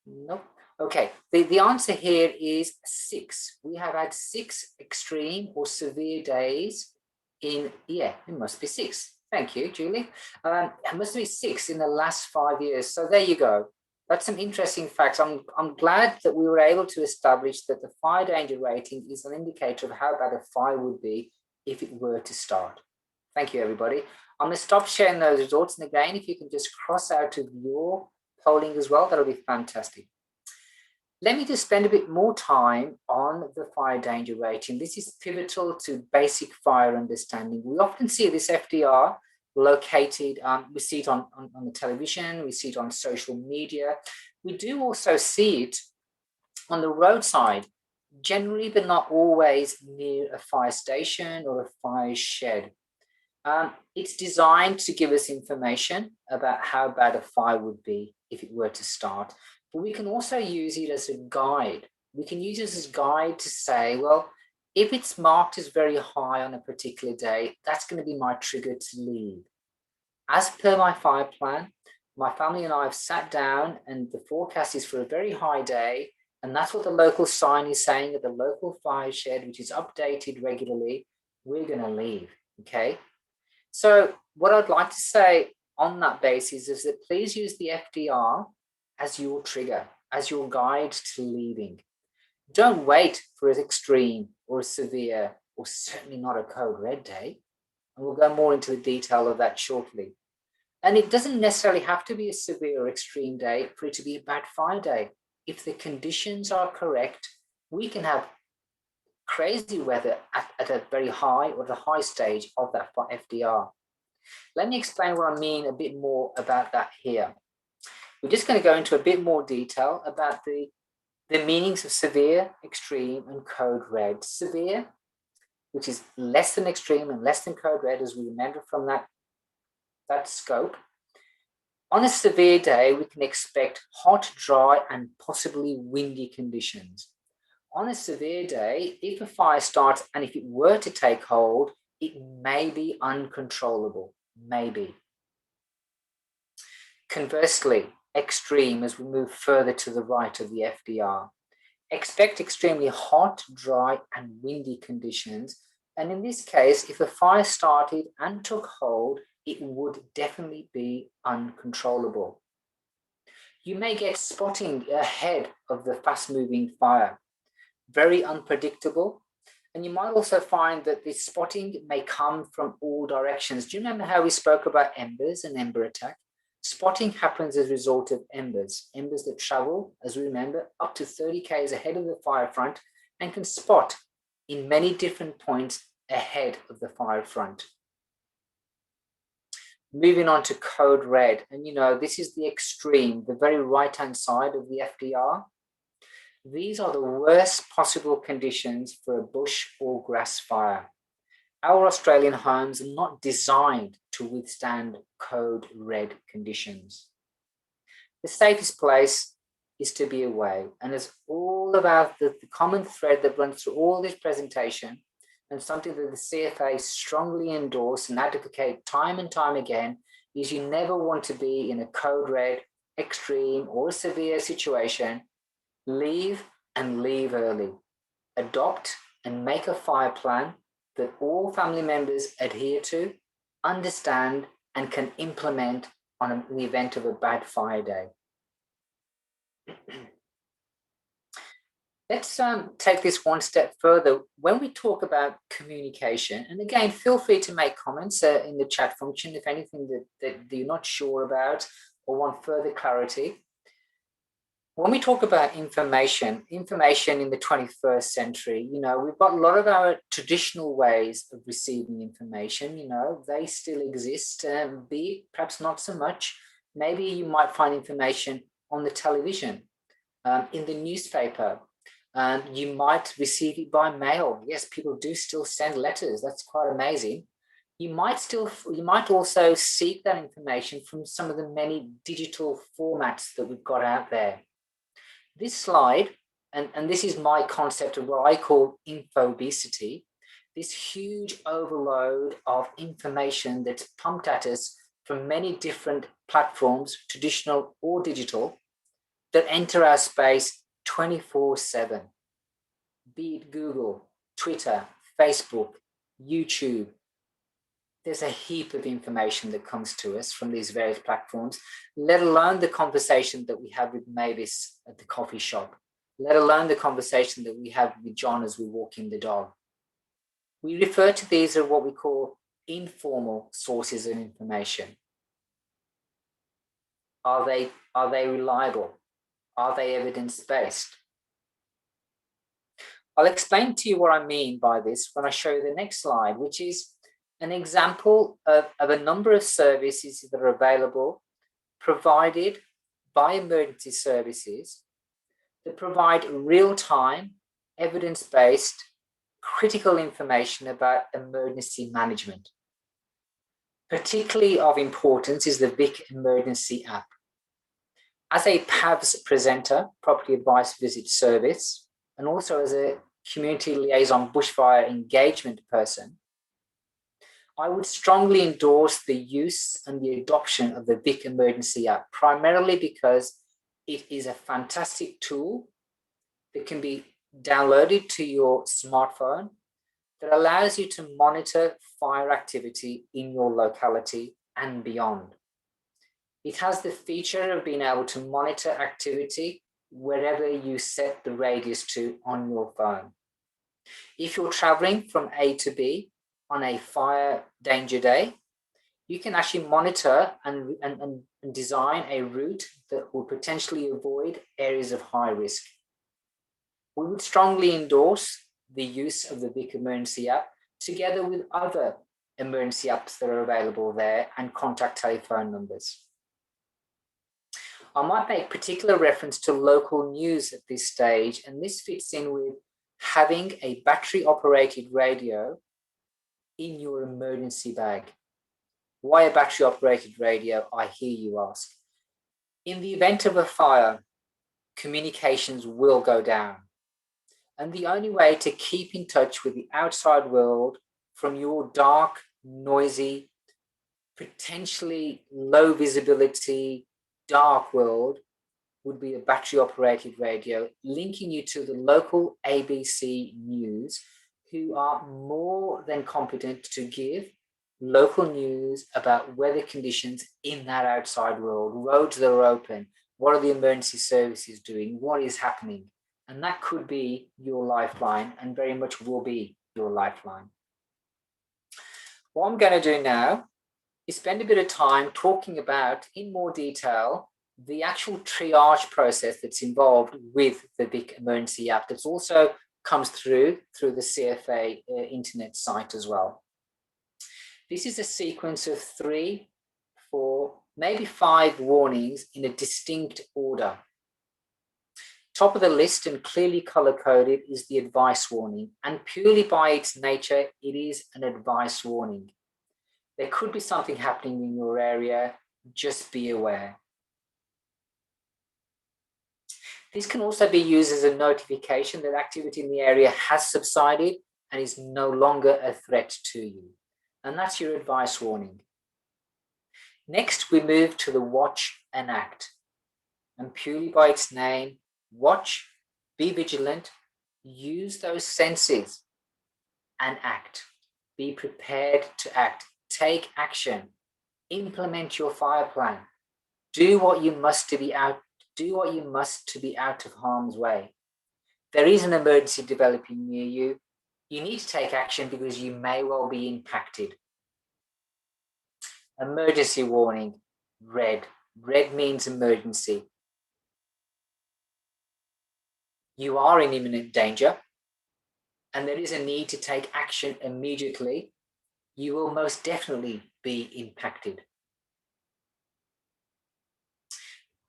Nope. Okay, the answer here is 6. We have had 6 extreme or severe days in, yeah, it must be 6. Thank you, Julie. It must be 6 in the last 5 years. So there you go. That's some interesting facts. I'm glad that we were able to establish that the fire danger rating is an indicator of how bad a fire would be if it were to start. Thank you, everybody. I'm going to stop sharing those results. And again, if you can just cross out of your polling as well, that'll be fantastic. Let me just spend a bit more time on the fire danger rating. This is pivotal to basic fire understanding. We often see this FDR located, we see it on the television, we see it on social media. We do also see it on the roadside, generally, but not always near a fire station or a fire shed. It's designed to give us information about how bad a fire would be if it were to start. But we can also use it as a guide. We can use it as a guide to say, well, if it's marked as very high on a particular day, that's going to be my trigger to leave. As per my fire plan, my family and I have sat down and the forecast is for a very high day. And that's what the local sign is saying at the local fire shed, which is updated regularly. We're going to leave, okay? So what I'd like to say on that basis is that please use the FDR as your trigger, as your guide to leaving. Don't wait for an extreme or a severe or certainly not a code red day. And we'll go more into the detail of that shortly. And it doesn't necessarily have to be a severe or extreme day for it to be a bad fire day. If the conditions are correct, we can have crazy weather at a very high or the high stage of that FDR. Let me explain what I mean a bit more about that here. We're just going to go into a bit more detail about the meanings of severe, extreme, and code red. Severe, which is less than extreme and less than code red, as we remember from that scope. On a severe day, we can expect hot, dry, and possibly windy conditions. On a severe day, if a fire starts and if it were to take hold, it may be uncontrollable, maybe. Conversely, extreme, as we move further to the right of the FDR. Expect extremely hot, dry, and windy conditions. And in this case, if a fire started and took hold, it would definitely be uncontrollable. You may get spotting ahead of the fast-moving fire. Very unpredictable. And you might also find that this spotting may come from all directions. Do you remember how we spoke about embers and ember attack? Spotting happens as a result of embers that travel, as we remember, up to 30 k's ahead of the fire front and can spot in many different points ahead of the fire front. Moving on to code red, and you know, this is the extreme, the very right-hand side of the FDR. These are the worst possible conditions for a bush or grass fire. Our Australian homes are not designed to withstand code red conditions. The safest place is to be away, and it's all about the common thread that runs through all this presentation, and something that the CFA strongly endorse and advocate time and time again, is you never want to be in a code red, extreme, or severe situation. Leave and leave early. Adopt and make a fire plan that all family members adhere to, understand, and can implement on the event of a bad fire day. Let's take this one step further. When we talk about communication, and again, feel free to make comments in the chat function if anything that you're not sure about or want further clarity. When we talk about information in the 21st century, we've got a lot of our traditional ways of receiving information, they still exist, be it perhaps not so much. Maybe you might find information on the television, in the newspaper. You might receive it by mail. Yes, people do still send letters. That's quite amazing. You might also seek that information from some of the many digital formats that we've got out there. This slide, and this is my concept of what I call infobesity, this huge overload of information that's pumped at us from many different platforms, traditional or digital, that enter our space 24/7. Be it Google, Twitter, Facebook, YouTube. There's a heap of information that comes to us from these various platforms, let alone the conversation that we have with Mavis at the coffee shop, let alone the conversation that we have with John as we walk in the dog. We refer to these as what we call informal sources of information. Are they reliable? Are they evidence-based? I'll explain to you what I mean by this when I show you the next slide, which is an example of a number of services that are available, provided by emergency services, that provide real-time, evidence-based, critical information about emergency management. Particularly of importance is the Vic Emergency app. As a PAVS presenter, Property Advice Visit Service, and also as a community liaison bushfire engagement person, I would strongly endorse the use and the adoption of the Vic Emergency app, primarily because it is a fantastic tool that can be downloaded to your smartphone that allows you to monitor fire activity in your locality and beyond. It has the feature of being able to monitor activity wherever you set the radius to on your phone. If you're traveling from A to B on a fire danger day, you can actually monitor and design a route that will potentially avoid areas of high risk. We would strongly endorse the use of the Vic Emergency app together with other emergency apps that are available there and contact telephone numbers. I might make particular reference to local news at this stage, and this fits in with having a battery-operated radio in your emergency bag. Why a battery-operated radio, I hear you ask. In the event of a fire, communications will go down. And the only way to keep in touch with the outside world from your dark, noisy, potentially low visibility, dark world would be a battery-operated radio linking you to the local ABC News, who are more than competent to give local news about weather conditions in that outside world, roads that are open, what are the emergency services doing, what is happening. And that could be your lifeline and very much will be your lifeline. What I'm going to do now is spend a bit of time talking about, in more detail, the actual triage process that's involved with the Vic Emergency app that also comes through the CFA internet site as well. This is a sequence of 3, 4, maybe 5 warnings in a distinct order. Top of the list and clearly color-coded is the advice warning, and purely by its nature, it is an advice warning. There could be something happening in your area, just be aware. This can also be used as a notification that activity in the area has subsided and is no longer a threat to you. And that's your advice warning. Next, we move to the watch and act. And purely by its name, watch, be vigilant, use those senses and act. Be prepared to act. Take action. Implement your fire plan. Do what you must to be out of harm's way. there is an emergency developing near you. You need to take action because you may well be impacted. Emergency warning, red. Red means emergency. You are in imminent danger, and there is a need to take action immediately. You will most definitely be impacted.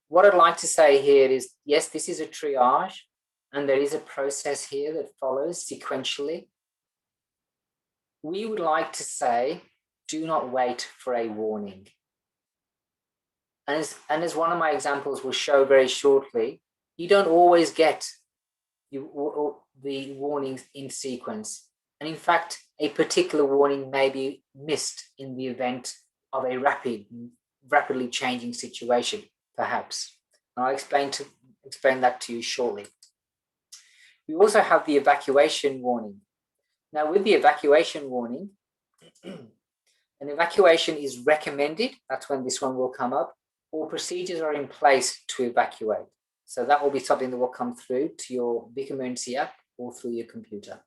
What I'd like to say here is, yes, this is a triage, and there is a process here that follows sequentially. We would like to say, do not wait for a warning. And as one of my examples will show very shortly, you don't always get the warnings in sequence. And in fact, a particular warning may be missed in the event of a rapidly changing situation, perhaps. And I'll explain that to you shortly. We also have the evacuation warning. Now, with the evacuation warning, an evacuation is recommended. That's when this one will come up. All procedures are in place to evacuate. So that will be something that will come through to your Vic Emergency app or through your computer.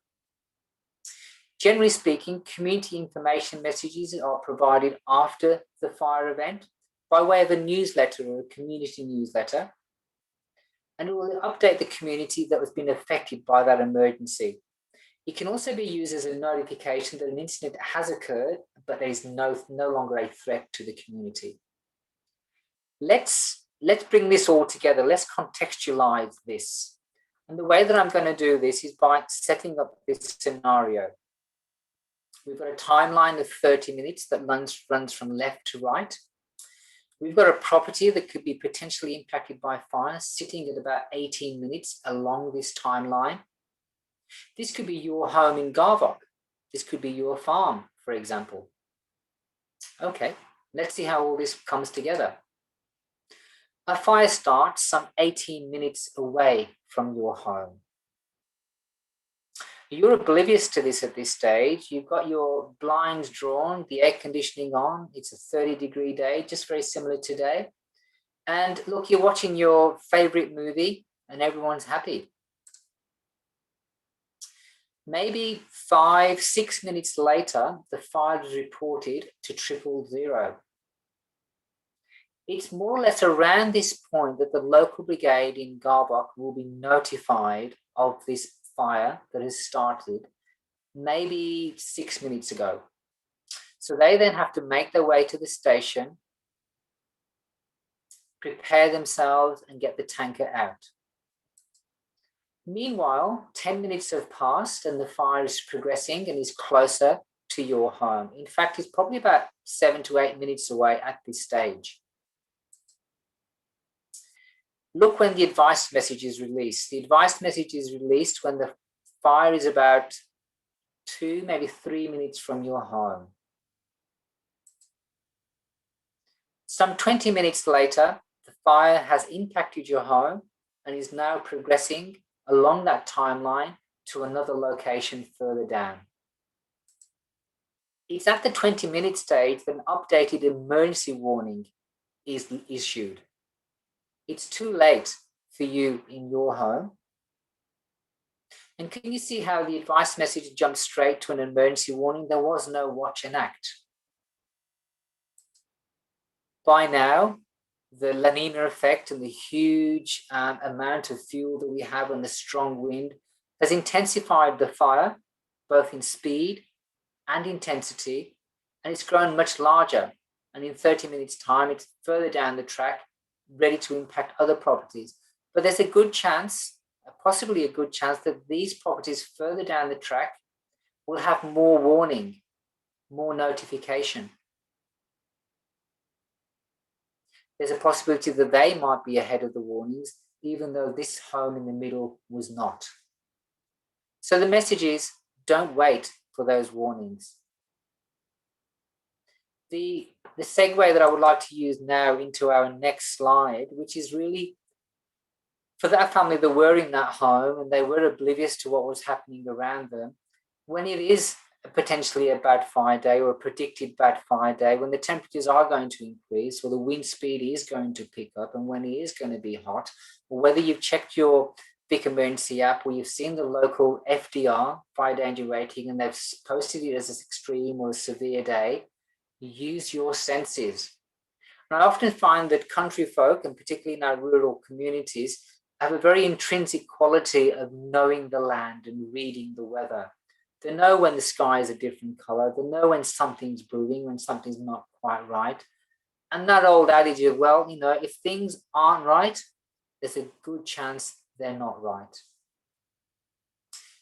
Generally speaking, community information messages are provided after the fire event by way of a newsletter or a community newsletter. And it will update the community that has been affected by that emergency. It can also be used as a notification that an incident has occurred, but there is no longer a threat to the community. Let's bring this all together. Let's contextualize this. And the way that I'm going to do this is by setting up this scenario. We've got a timeline of 30 minutes that runs from left to right. We've got a property that could be potentially impacted by fire sitting at about 18 minutes along this timeline. This could be your home in Garvoc. This could be your farm, for example. Okay, let's see how all this comes together. A fire starts some 18 minutes away from your home. You're oblivious to this at this stage. You've got your blinds drawn, the air conditioning on. It's a 30-degree day, just very similar today. And look, you're watching your favorite movie and everyone's happy. Maybe 5-6 minutes later, the fire is reported to 000. It's more or less around this point that the local brigade in Garvoc will be notified of this fire that has started maybe 6 minutes ago. So they then have to make their way to the station, prepare themselves and get the tanker out. Meanwhile, 10 minutes have passed and the fire is progressing and is closer to your home. In fact, it's probably about 7 to 8 minutes away at this stage. Look when the advice message is released. The advice message is released when the fire is about 2, maybe 3 minutes from your home. Some 20 minutes later, the fire has impacted your home and is now progressing along that timeline to another location further down. It's at the 20-minute stage that an updated emergency warning is issued. It's too late for you in your home. And can you see how the advice message jumped straight to an emergency warning? There was no watch and act. By now, the La Nina effect and the huge amount of fuel that we have and the strong wind has intensified the fire, both in speed and intensity, and it's grown much larger. And in 30 minutes' time, it's further down the track, ready to impact other properties. But there's a good chance, possibly a good chance, that these properties further down the track will have more warning, more notification. There's a possibility that they might be ahead of the warnings, even though this home in the middle was not. So the message is, don't wait for those warnings. The segue that I would like to use now into our next slide, which is really for that family that were in that home and they were oblivious to what was happening around them. When it is potentially a bad fire day or a predicted bad fire day, when the temperatures are going to increase or the wind speed is going to pick up and when it is going to be hot, or whether you've checked your Vic Emergency app, or you've seen the local FDR, fire danger rating, and they've posted it as an extreme or a severe day, use your senses. And I often find that country folk, and particularly in our rural communities, have a very intrinsic quality of knowing the land and reading the weather. They know when the sky is a different color. They know when something's brewing, when something's not quite right. And that old adage of, well, you know, if things aren't right, there's a good chance they're not right.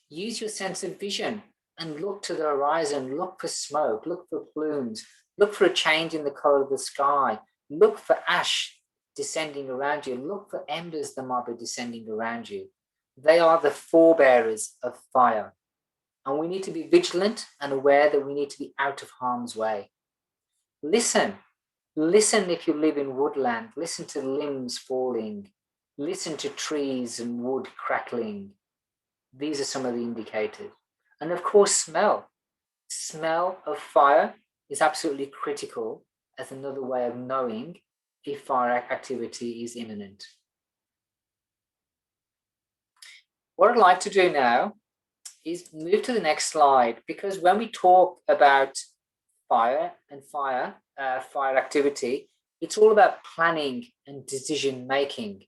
Use your sense of vision and look to the horizon, look for smoke, look for plumes, look for a change in the color of the sky, look for ash descending around you, look for embers that might be descending around you. They are the forebearers of fire. And we need to be vigilant and aware that we need to be out of harm's way. Listen if you live in woodland, listen to limbs falling, listen to trees and wood crackling. These are some of the indicators. And of course, smell. Smell of fire is absolutely critical as another way of knowing if fire activity is imminent. What I'd like to do now is move to the next slide, because when we talk about fire and fire activity, it's all about planning and decision making.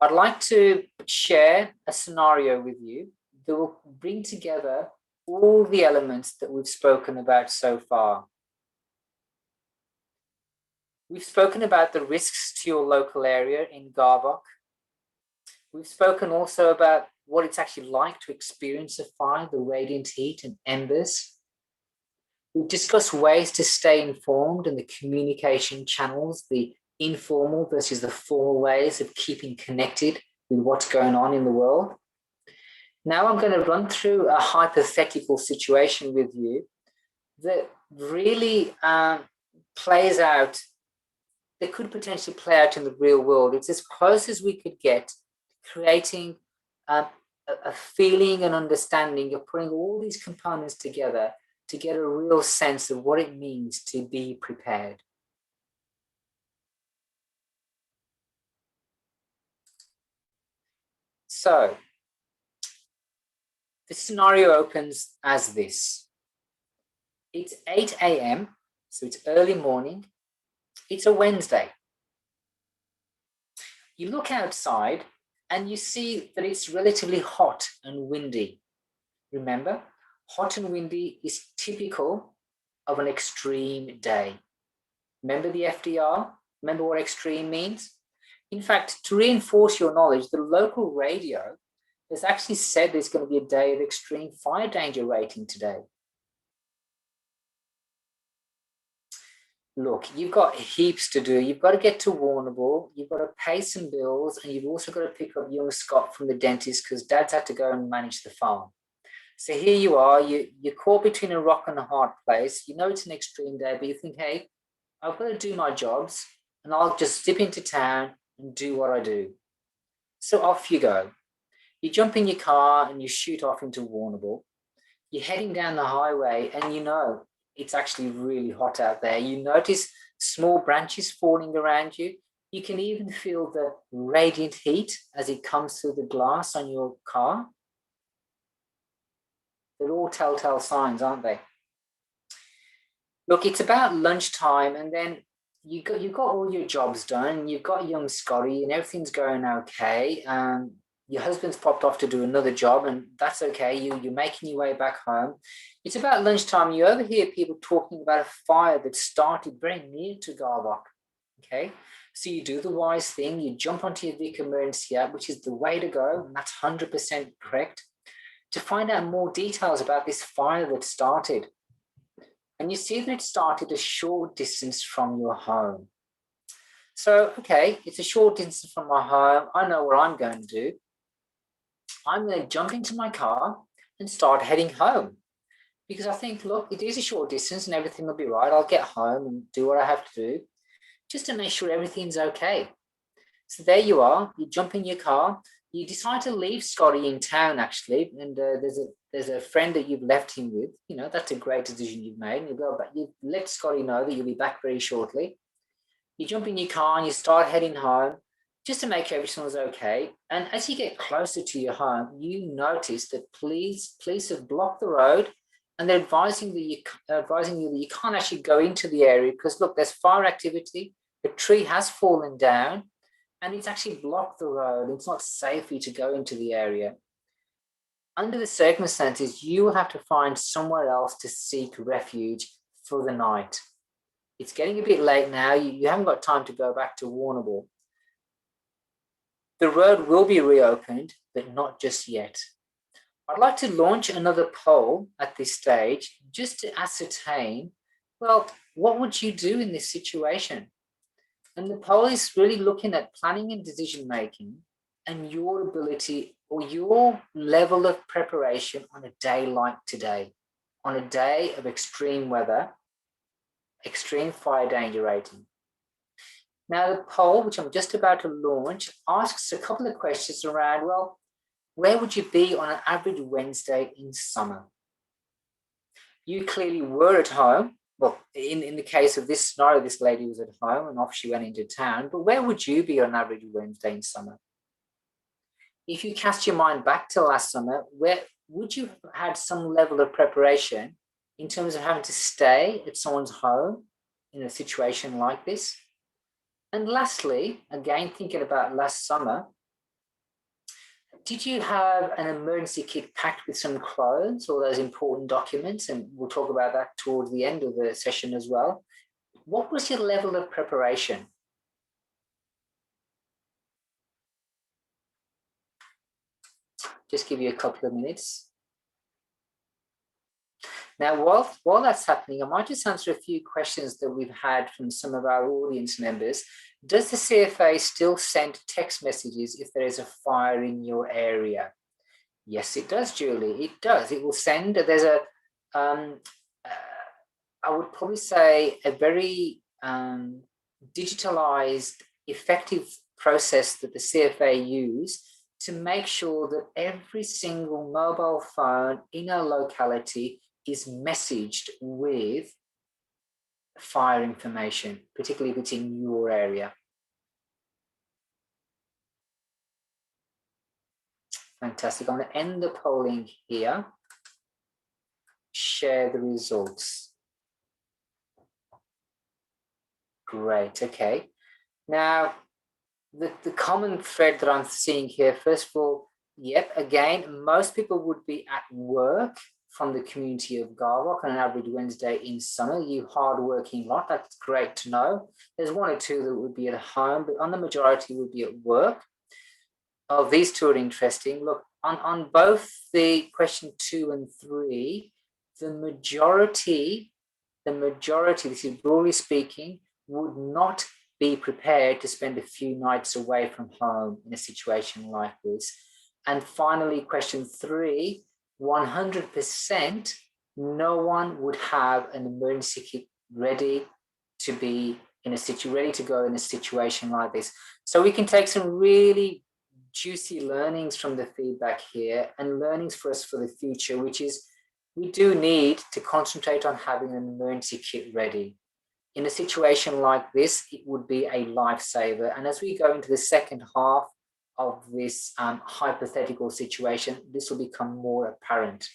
I'd like to share a scenario with you that will bring together all the elements that we've spoken about so far. We've spoken about the risks to your local area in Garvoc. We've spoken also about what it's actually like to experience a fire, the radiant heat and embers. We've discussed ways to stay informed and the communication channels, the informal versus the formal ways of keeping connected with what's going on in the world. Now I'm going to run through a hypothetical situation with you that really plays out, that could potentially play out in the real world. It's as close as we could get creating a feeling and understanding of putting all these components together to get a real sense of what it means to be prepared. So the scenario opens as this. It's 8 a.m., so it's early morning. It's a Wednesday. You look outside and you see that it's relatively hot and windy. Remember, hot and windy is typical of an extreme day. Remember the FDR? Remember what extreme means? In fact, to reinforce your knowledge, the local radio has actually said there's going to be a day of extreme fire danger rating today. Look, you've got heaps to do. You've got to get to Warrnambool, you've got to pay some bills, and you've also got to pick up young Scott from the dentist because Dad's had to go and manage the farm. So here you are, you're caught between a rock and a hard place. You know it's an extreme day, but you think, hey, I've got to do my jobs, and I'll just zip into town and do what I do. So off you go. You jump in your car and you shoot off into Warrnambool. You're heading down the highway and you know it's actually really hot out there. You notice small branches falling around you. You can even feel the radiant heat as it comes through the glass on your car. They're all telltale signs, aren't they? Look, it's about lunchtime, and then you've got all your jobs done. You've got young Scotty, and everything's going okay. Your husband's popped off to do another job, and that's okay. You're making your way back home. It's about lunchtime. You overhear people talking about a fire that started very near to Garvoc. Okay, so you do the wise thing. You jump onto your Vic Emergency app, which is the way to go, and that's 100% correct, to find out more details about this fire that started. And you see that it started a short distance from your home. So, okay, it's a short distance from my home. I know what I'm going to do. I'm going to jump into my car and start heading home. Because I think, look, it is a short distance and everything will be right. I'll get home and do what I have to do just to make sure everything's okay. So there you are. You jump in your car. You decide to leave Scotty in town, actually, and there's a friend that you've left him with. You know, that's a great decision you've made. And you let Scotty know that you'll be back very shortly. You jump in your car and you start heading home. just to make sure everything was okay. And as you get closer to your home, you notice that police have blocked the road, and they're advising you that you can't actually go into the area because, look, there's fire activity, the tree has fallen down, and it's actually blocked the road. It's not safe for you to go into the area. Under the circumstances, you will have to find somewhere else to seek refuge for the night. It's getting a bit late now. You haven't got time to go back to Warrnambool. The road will be reopened, but not just yet. I'd like to launch another poll at this stage just to ascertain, well, what would you do in this situation? And the poll is really looking at planning and decision making and your ability or your level of preparation on a day like today, on a day of extreme weather, extreme fire danger rating. Now, the poll, which I'm just about to launch, asks a couple of questions around, well, where would you be on an average Wednesday in summer? You clearly were at home. Well, in the case of this scenario, this lady was at home and off she went into town. But where would you be on an average Wednesday in summer? If you cast your mind back to last summer, where would you have had some level of preparation in terms of having to stay at someone's home in a situation like this? And lastly, again, thinking about last summer, did you have an emergency kit packed with some clothes or those important documents? And we'll talk about that towards the end of the session as well. What was your level of preparation? Just give you a couple of minutes. Now, while that's happening, I might just answer a few questions that we've had from some of our audience members. Does the CFA still send text messages if there is a fire in your area? Yes, it does, Julie. It does. It will send. There's a, I would probably say, a very digitalized, effective process that the CFA use to make sure that every single mobile phone in a locality is messaged with fire information, particularly if it's in your area. Fantastic. I'm going to end the polling here. Share the results. Great. Okay. Now, the common thread that I'm seeing here, first of all, yep, again, most people would be at work from the community of Garvoc on an average Wednesday in summer. You hard-working lot, that's great to know. There's one or two that would be at home, but on the majority would be at work. Oh, these two are interesting. Look, on both the question 2 and 3, the majority, this is broadly speaking, would not be prepared to spend a few nights away from home in a situation like this. And finally, question 3, 100%, no one would have an emergency kit ready to be in a ready to go in a situation like this. So we can take some really juicy learnings from the feedback here and learnings for us for the future, which is we do need to concentrate on having an emergency kit ready. In a situation like this, it would be a lifesaver. And as we go into the second half of this hypothetical situation, this will become more apparent.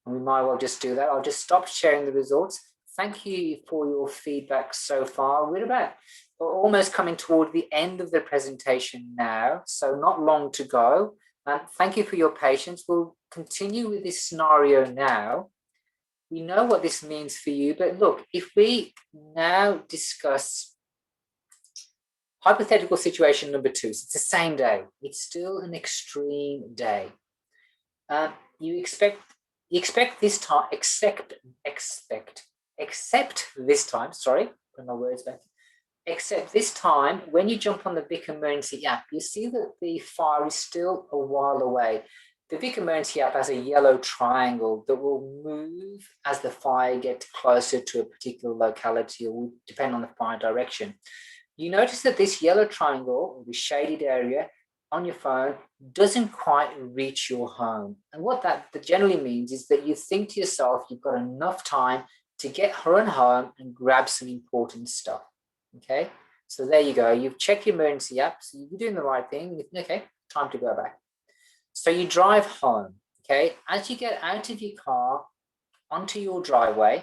And we might well just do that. I'll just stop sharing the results. Thank you for your feedback so far. We're almost coming toward the end of the presentation now, so not long to go. Thank you for your patience. We'll continue with this scenario now. We know what this means for you, but look, if we now discuss hypothetical situation number 2, so it's the same day, it's still an extreme day. You expect this time, except this time, sorry, put my words back. Except this time, when you jump on the Vic Emergency app, you see that the fire is still a while away. The Vic Emergency app has a yellow triangle that will move as the fire gets closer to a particular locality, or will depend on the fire direction. You notice that this yellow triangle, or the shaded area on your phone, doesn't quite reach your home. And what that generally means is that you think to yourself, you've got enough time to get her on home and grab some important stuff. Okay, So there you go. You've checked your emergency app. So you're doing the right thing. Okay, time to go back. So you drive home. Okay, as you get out of your car onto your driveway,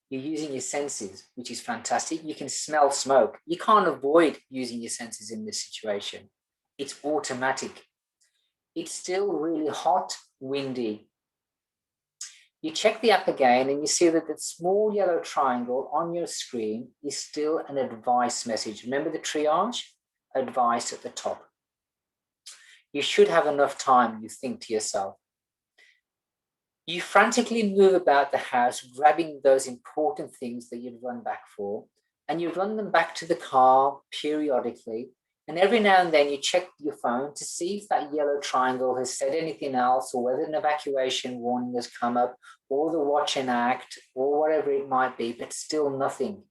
you're using your senses, which is fantastic. You can smell smoke. You can't avoid using your senses in this situation. It's automatic. It's still really hot, windy. You check the app again and you see that the small yellow triangle on your screen is still an advice message. Remember the triage? Advice at the top. You should have enough time, you think to yourself. You frantically move about the house, grabbing those important things that you'd run back for, and you run them back to the car periodically. And every now and then you check your phone to see if that yellow triangle has said anything else, or whether an evacuation warning has come up, or the watch and act, or whatever it might be, but still nothing.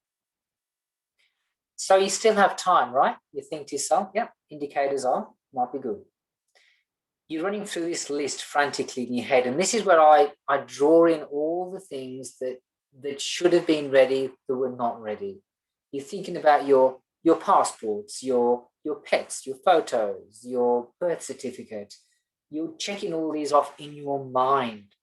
So you still have time, right? You think to yourself, yep, indicators on, might be good. You're running through this list frantically in your head. And this is where I draw in all the things that should have been ready that were not ready. You're thinking about your passports, your pets, your photos, your birth certificate. You're checking all these off in your mind.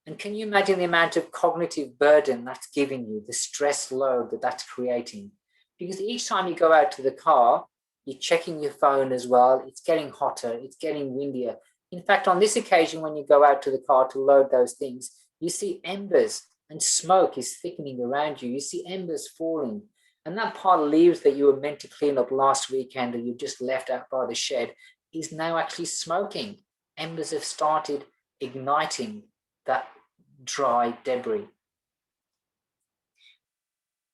And can you imagine the amount of cognitive burden that's giving you, the stress load that that's creating? Because each time you go out to the car, you're checking your phone as well. It's getting hotter. It's getting windier. In fact, on this occasion, when you go out to the car to load those things, you see embers and smoke is thickening around you. You see embers falling. And that pile of leaves that you were meant to clean up last weekend that you just left out by the shed is now actually smoking. Embers have started igniting that dry debris.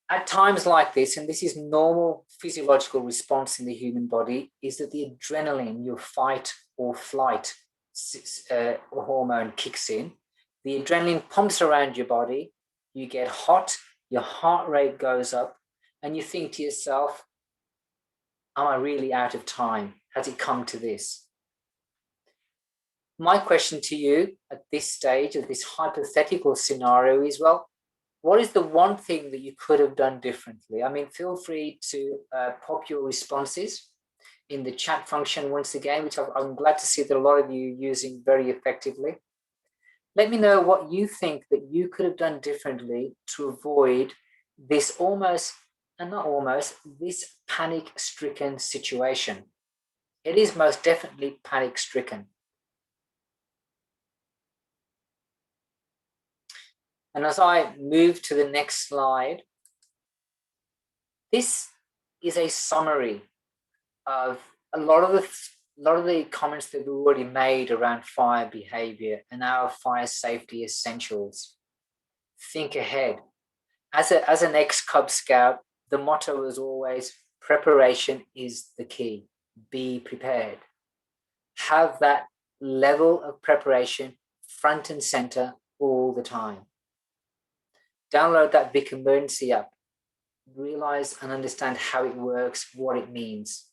At times like this, and this is normal physiological response in the human body, is that the adrenaline, your fight or flight hormone kicks in. The adrenaline pumps around your body. You get hot, your heart rate goes up, and you think to yourself, am I really out of time? Has it come to this? My question to you at this stage of this hypothetical scenario is, well, what is the one thing that you could have done differently? I mean, feel free to pop your responses in the chat function once again, which I'm glad to see that a lot of you are using very effectively. Let me know what you think that you could have done differently to avoid this this panic-stricken situation. It is most definitely panic-stricken. And as I move to the next slide, this is a summary of a lot of the comments that we already made around fire behaviour and our fire safety essentials. Think ahead. As an ex-Cub Scout, the motto was always, preparation is the key. Be prepared. Have that level of preparation front and centre all the time. Download that Vic Emergency app. Realize and understand how it works, what it means.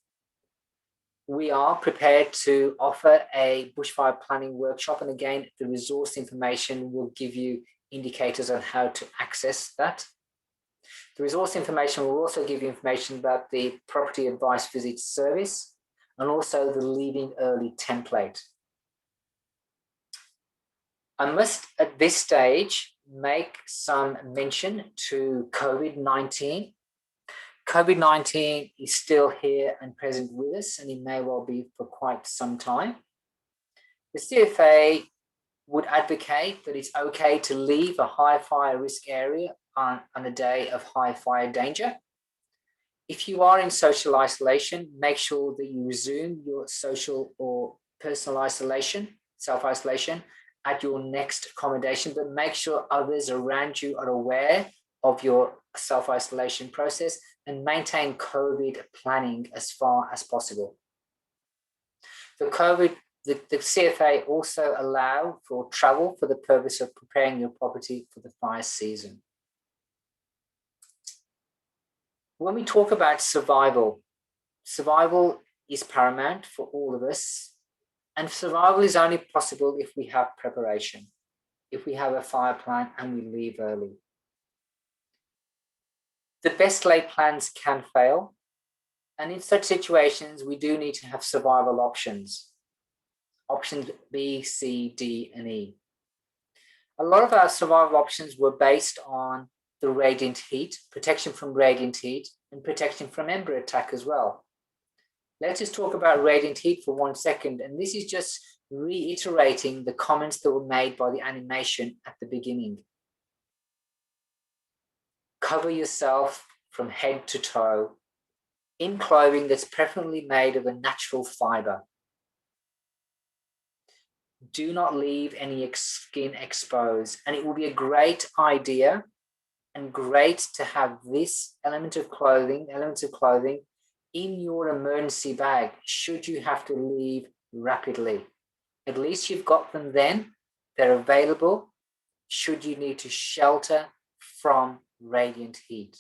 We are prepared to offer a bushfire planning workshop. And again, the resource information will give you indicators on how to access that. The resource information will also give you information about the property advice visit service and also the leaving early template. I must, at this stage, make some mention to COVID-19. COVID-19 is still here and present with us, and it may well be for quite some time. The CFA would advocate that it's okay to leave a high fire risk area on a day of high fire danger. If you are in social isolation, make sure that you resume your social or personal isolation, self-isolation, at your next accommodation, but make sure others around you are aware of your self-isolation process and maintain COVID planning as far as possible. The CFA also allow for travel for the purpose of preparing your property for the fire season. When we talk about survival is paramount for all of us. And survival is only possible if we have preparation, if we have a fire plan and we leave early. The best laid plans can fail. And in such situations, we do need to have survival options. Options B, C, D, and E. A lot of our survival options were based on the radiant heat, protection from radiant heat, and protection from ember attack as well. Let's just talk about radiant heat for 1 second. And this is just reiterating the comments that were made by the animation at the beginning. Cover yourself from head to toe in clothing that's preferably made of a natural fiber. Do not leave any skin exposed. And it will be a great idea and great to have this elements of clothing in your emergency bag should you have to leave rapidly. At least you've got them then. They're available should you need to shelter from radiant heat.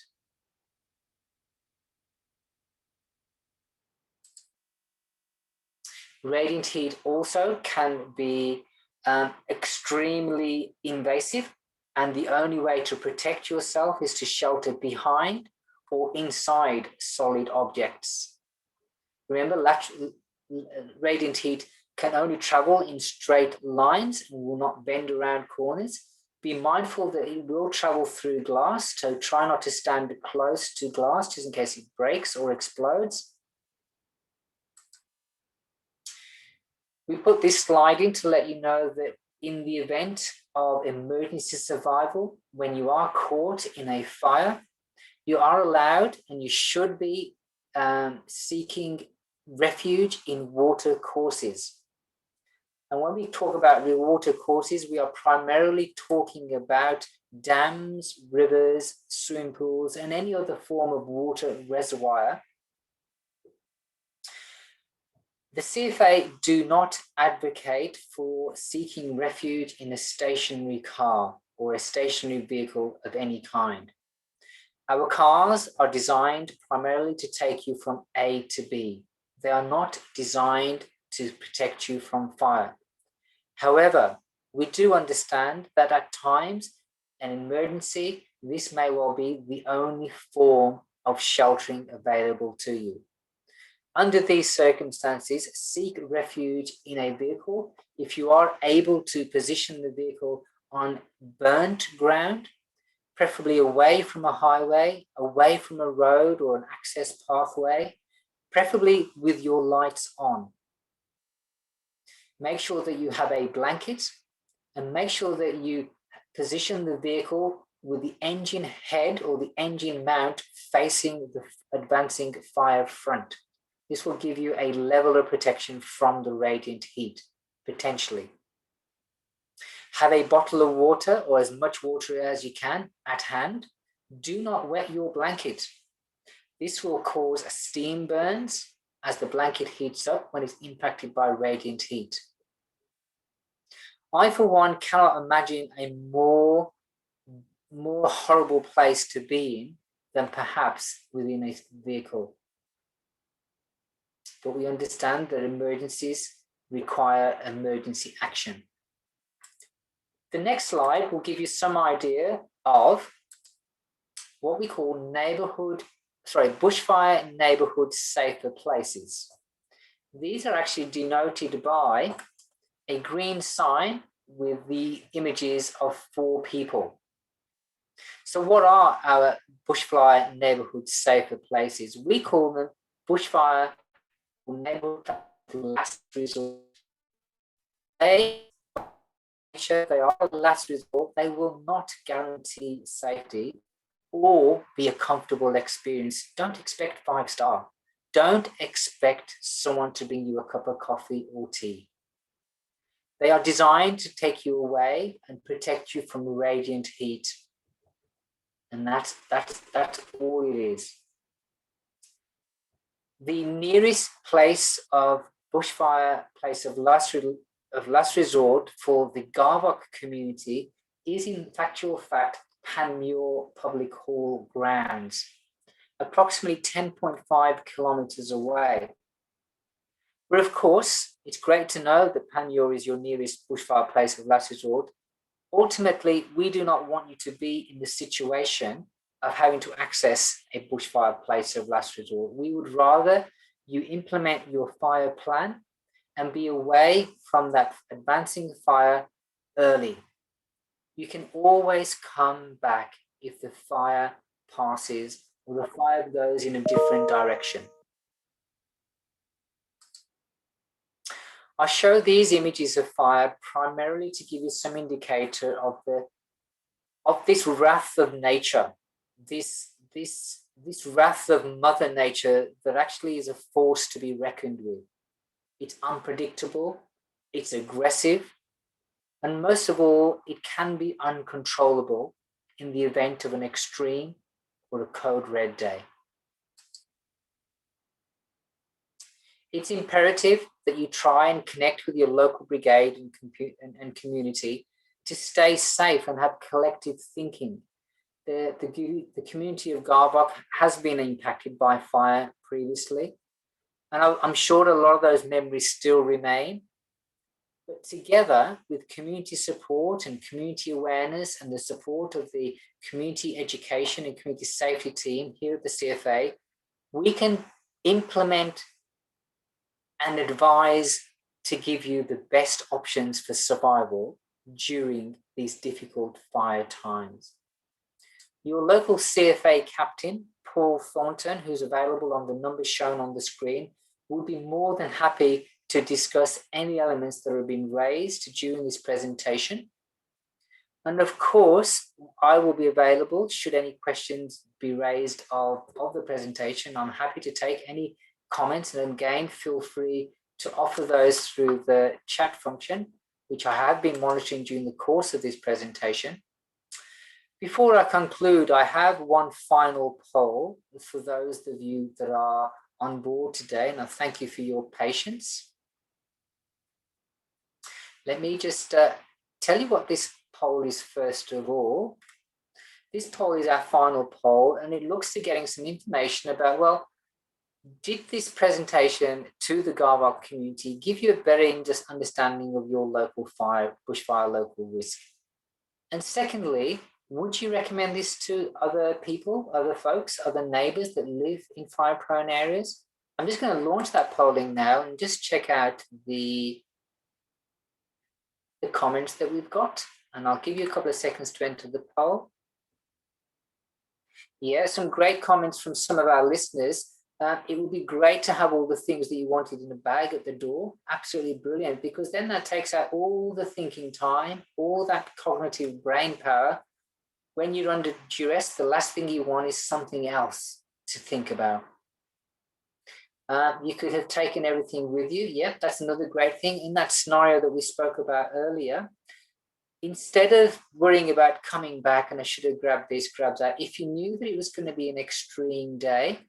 Radiant heat also can be extremely invasive, and the only way to protect yourself is to shelter behind or inside solid objects. Remember, radiant heat can only travel in straight lines and will not bend around corners. Be mindful that it will travel through glass, so try not to stand close to glass just in case it breaks or explodes. We put this slide in to let you know that in the event of emergency survival, when you are caught in a fire, you are allowed and you should be seeking refuge in water courses. And when we talk about the water courses, we are primarily talking about dams, rivers, swimming pools, and any other form of water reservoir. The CFA do not advocate for seeking refuge in a stationary car or a stationary vehicle of any kind. Our cars are designed primarily to take you from A to B. They are not designed to protect you from fire. However, we do understand that at times, an emergency, this may well be the only form of sheltering available to you. Under these circumstances, seek refuge in a vehicle. If you are able to position the vehicle on burnt ground, preferably away from a highway, away from a road or an access pathway, preferably with your lights on. Make sure that you have a blanket and make sure that you position the vehicle with the engine head or the engine mount facing the advancing fire front. This will give you a level of protection from the radiant heat, potentially. Have a bottle of water or as much water as you can at hand. Do not wet your blanket. This will cause steam burns as the blanket heats up when it's impacted by radiant heat. I, for one, cannot imagine a more horrible place to be in than perhaps within a vehicle. But we understand that emergencies require emergency action. The next slide will give you some idea of what we call bushfire neighborhood safer places. These are actually denoted by a green sign with the images of 4 people. So what are our bushfire neighborhood safer places? We call them bushfire neighborhood last resort. They are last resort. They will not guarantee safety or be a comfortable experience. Don't expect 5-star. Don't expect someone to bring you a cup of coffee or tea. They are designed to take you away and protect you from radiant heat. And that's all it is. The nearest place of bushfire, place of last resort for the Garvoc community is in factual fact Panmure Public Hall grounds, approximately 10.5 kilometers away. But of course, it's great to know that Panmure is your nearest bushfire place of last resort. Ultimately, we do not want you to be in the situation of having to access a bushfire place of last resort. We would rather you implement your fire plan and be away from that advancing fire early. You can always come back if the fire passes or the fire goes in a different direction. I show these images of fire primarily to give you some indicator of this wrath of nature, this wrath of Mother Nature that actually is a force to be reckoned with. It's unpredictable, it's aggressive, and most of all, it can be uncontrollable in the event of an extreme or a code red day. It's imperative that you try and connect with your local brigade and community to stay safe and have collective thinking. The community of Garvoc has been impacted by fire previously, and I'm sure a lot of those memories still remain. But together with community support and community awareness and the support of the community education and community safety team here at the CFA, we can implement and advise to give you the best options for survival during these difficult fire times. Your local CFA captain, Paul Thornton, who's available on the numbers shown on the screen, will be more than happy to discuss any elements that have been raised during this presentation. And of course, I will be available should any questions be raised of the presentation. I'm happy to take any comments, and again, feel free to offer those through the chat function, which I have been monitoring during the course of this presentation. Before I conclude, I have one final poll for those of you that are on board today, and I thank you for your patience. Let me just tell you what this poll is first of all. This poll is our final poll, and it looks to getting some information about, well, did this presentation to the Garvoc community give you a better understanding of your local bushfire local risk? And secondly, would you recommend this to other people, other folks, other neighbours that live in fire-prone areas? I'm just going to launch that polling now and just check out the comments that we've got, and I'll give you a couple of seconds to enter the poll. Yeah, some great comments from some of our listeners. It would be great to have all the things that you wanted in a bag at the door. Absolutely brilliant, because then that takes out all the thinking time, all that cognitive brain power. When you're under duress, the last thing you want is something else to think about. You could have taken everything with you. Yep, that's another great thing. In that scenario that we spoke about earlier, instead of worrying about coming back and I should have grabbed this, grabbed that, if you knew that it was going to be an extreme day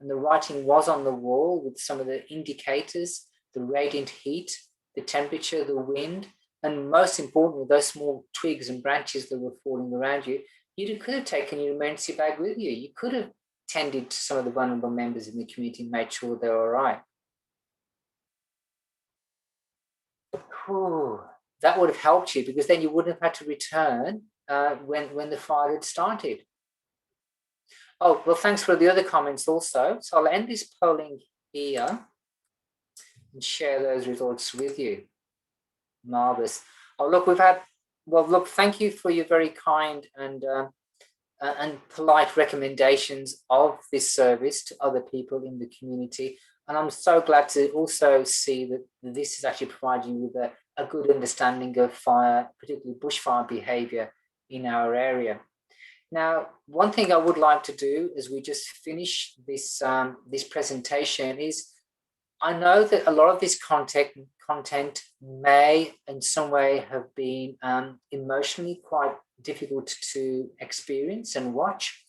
and the writing was on the wall with some of the indicators, the radiant heat, the temperature, the wind, and most importantly, those small twigs and branches that were falling around you, you could have taken your emergency bag with you. You could have tended to some of the vulnerable members in the community and made sure they were all right. Whew, that would have helped you, because then you wouldn't have had to return when the fire had started. Oh, well, thanks for the other comments also. So I'll end this polling here and share those results with you. Marvelous. Oh, look, thank you for your very kind and polite recommendations of this service to other people in the community. And I'm so glad to also see that this is actually providing you with a good understanding of fire, particularly bushfire behaviour in our area. Now, one thing I would like to do as we just finish this, this presentation is, I know that a lot of this content may in some way have been emotionally quite difficult to experience and watch,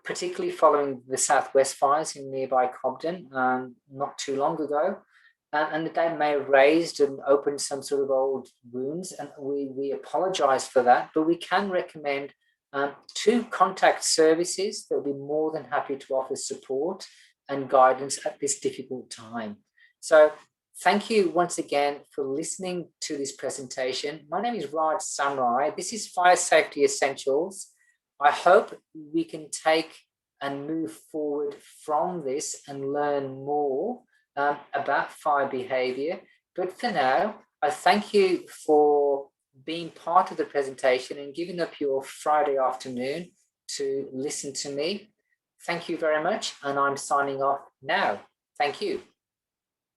particularly following the Southwest fires in nearby Cobden not too long ago. And that may have raised and opened some sort of old wounds, and we apologise for that, but we can recommend 2 contact services that will be more than happy to offer support and guidance at this difficult time. So thank you once again for listening to this presentation. My name is Raj Samurai. This is Fire Safety Essentials. I hope we can take and move forward from this and learn more about fire behaviour. But for now, I thank you for being part of the presentation and giving up your Friday afternoon to listen to me. Thank you very much, and I'm signing off now. Thank you.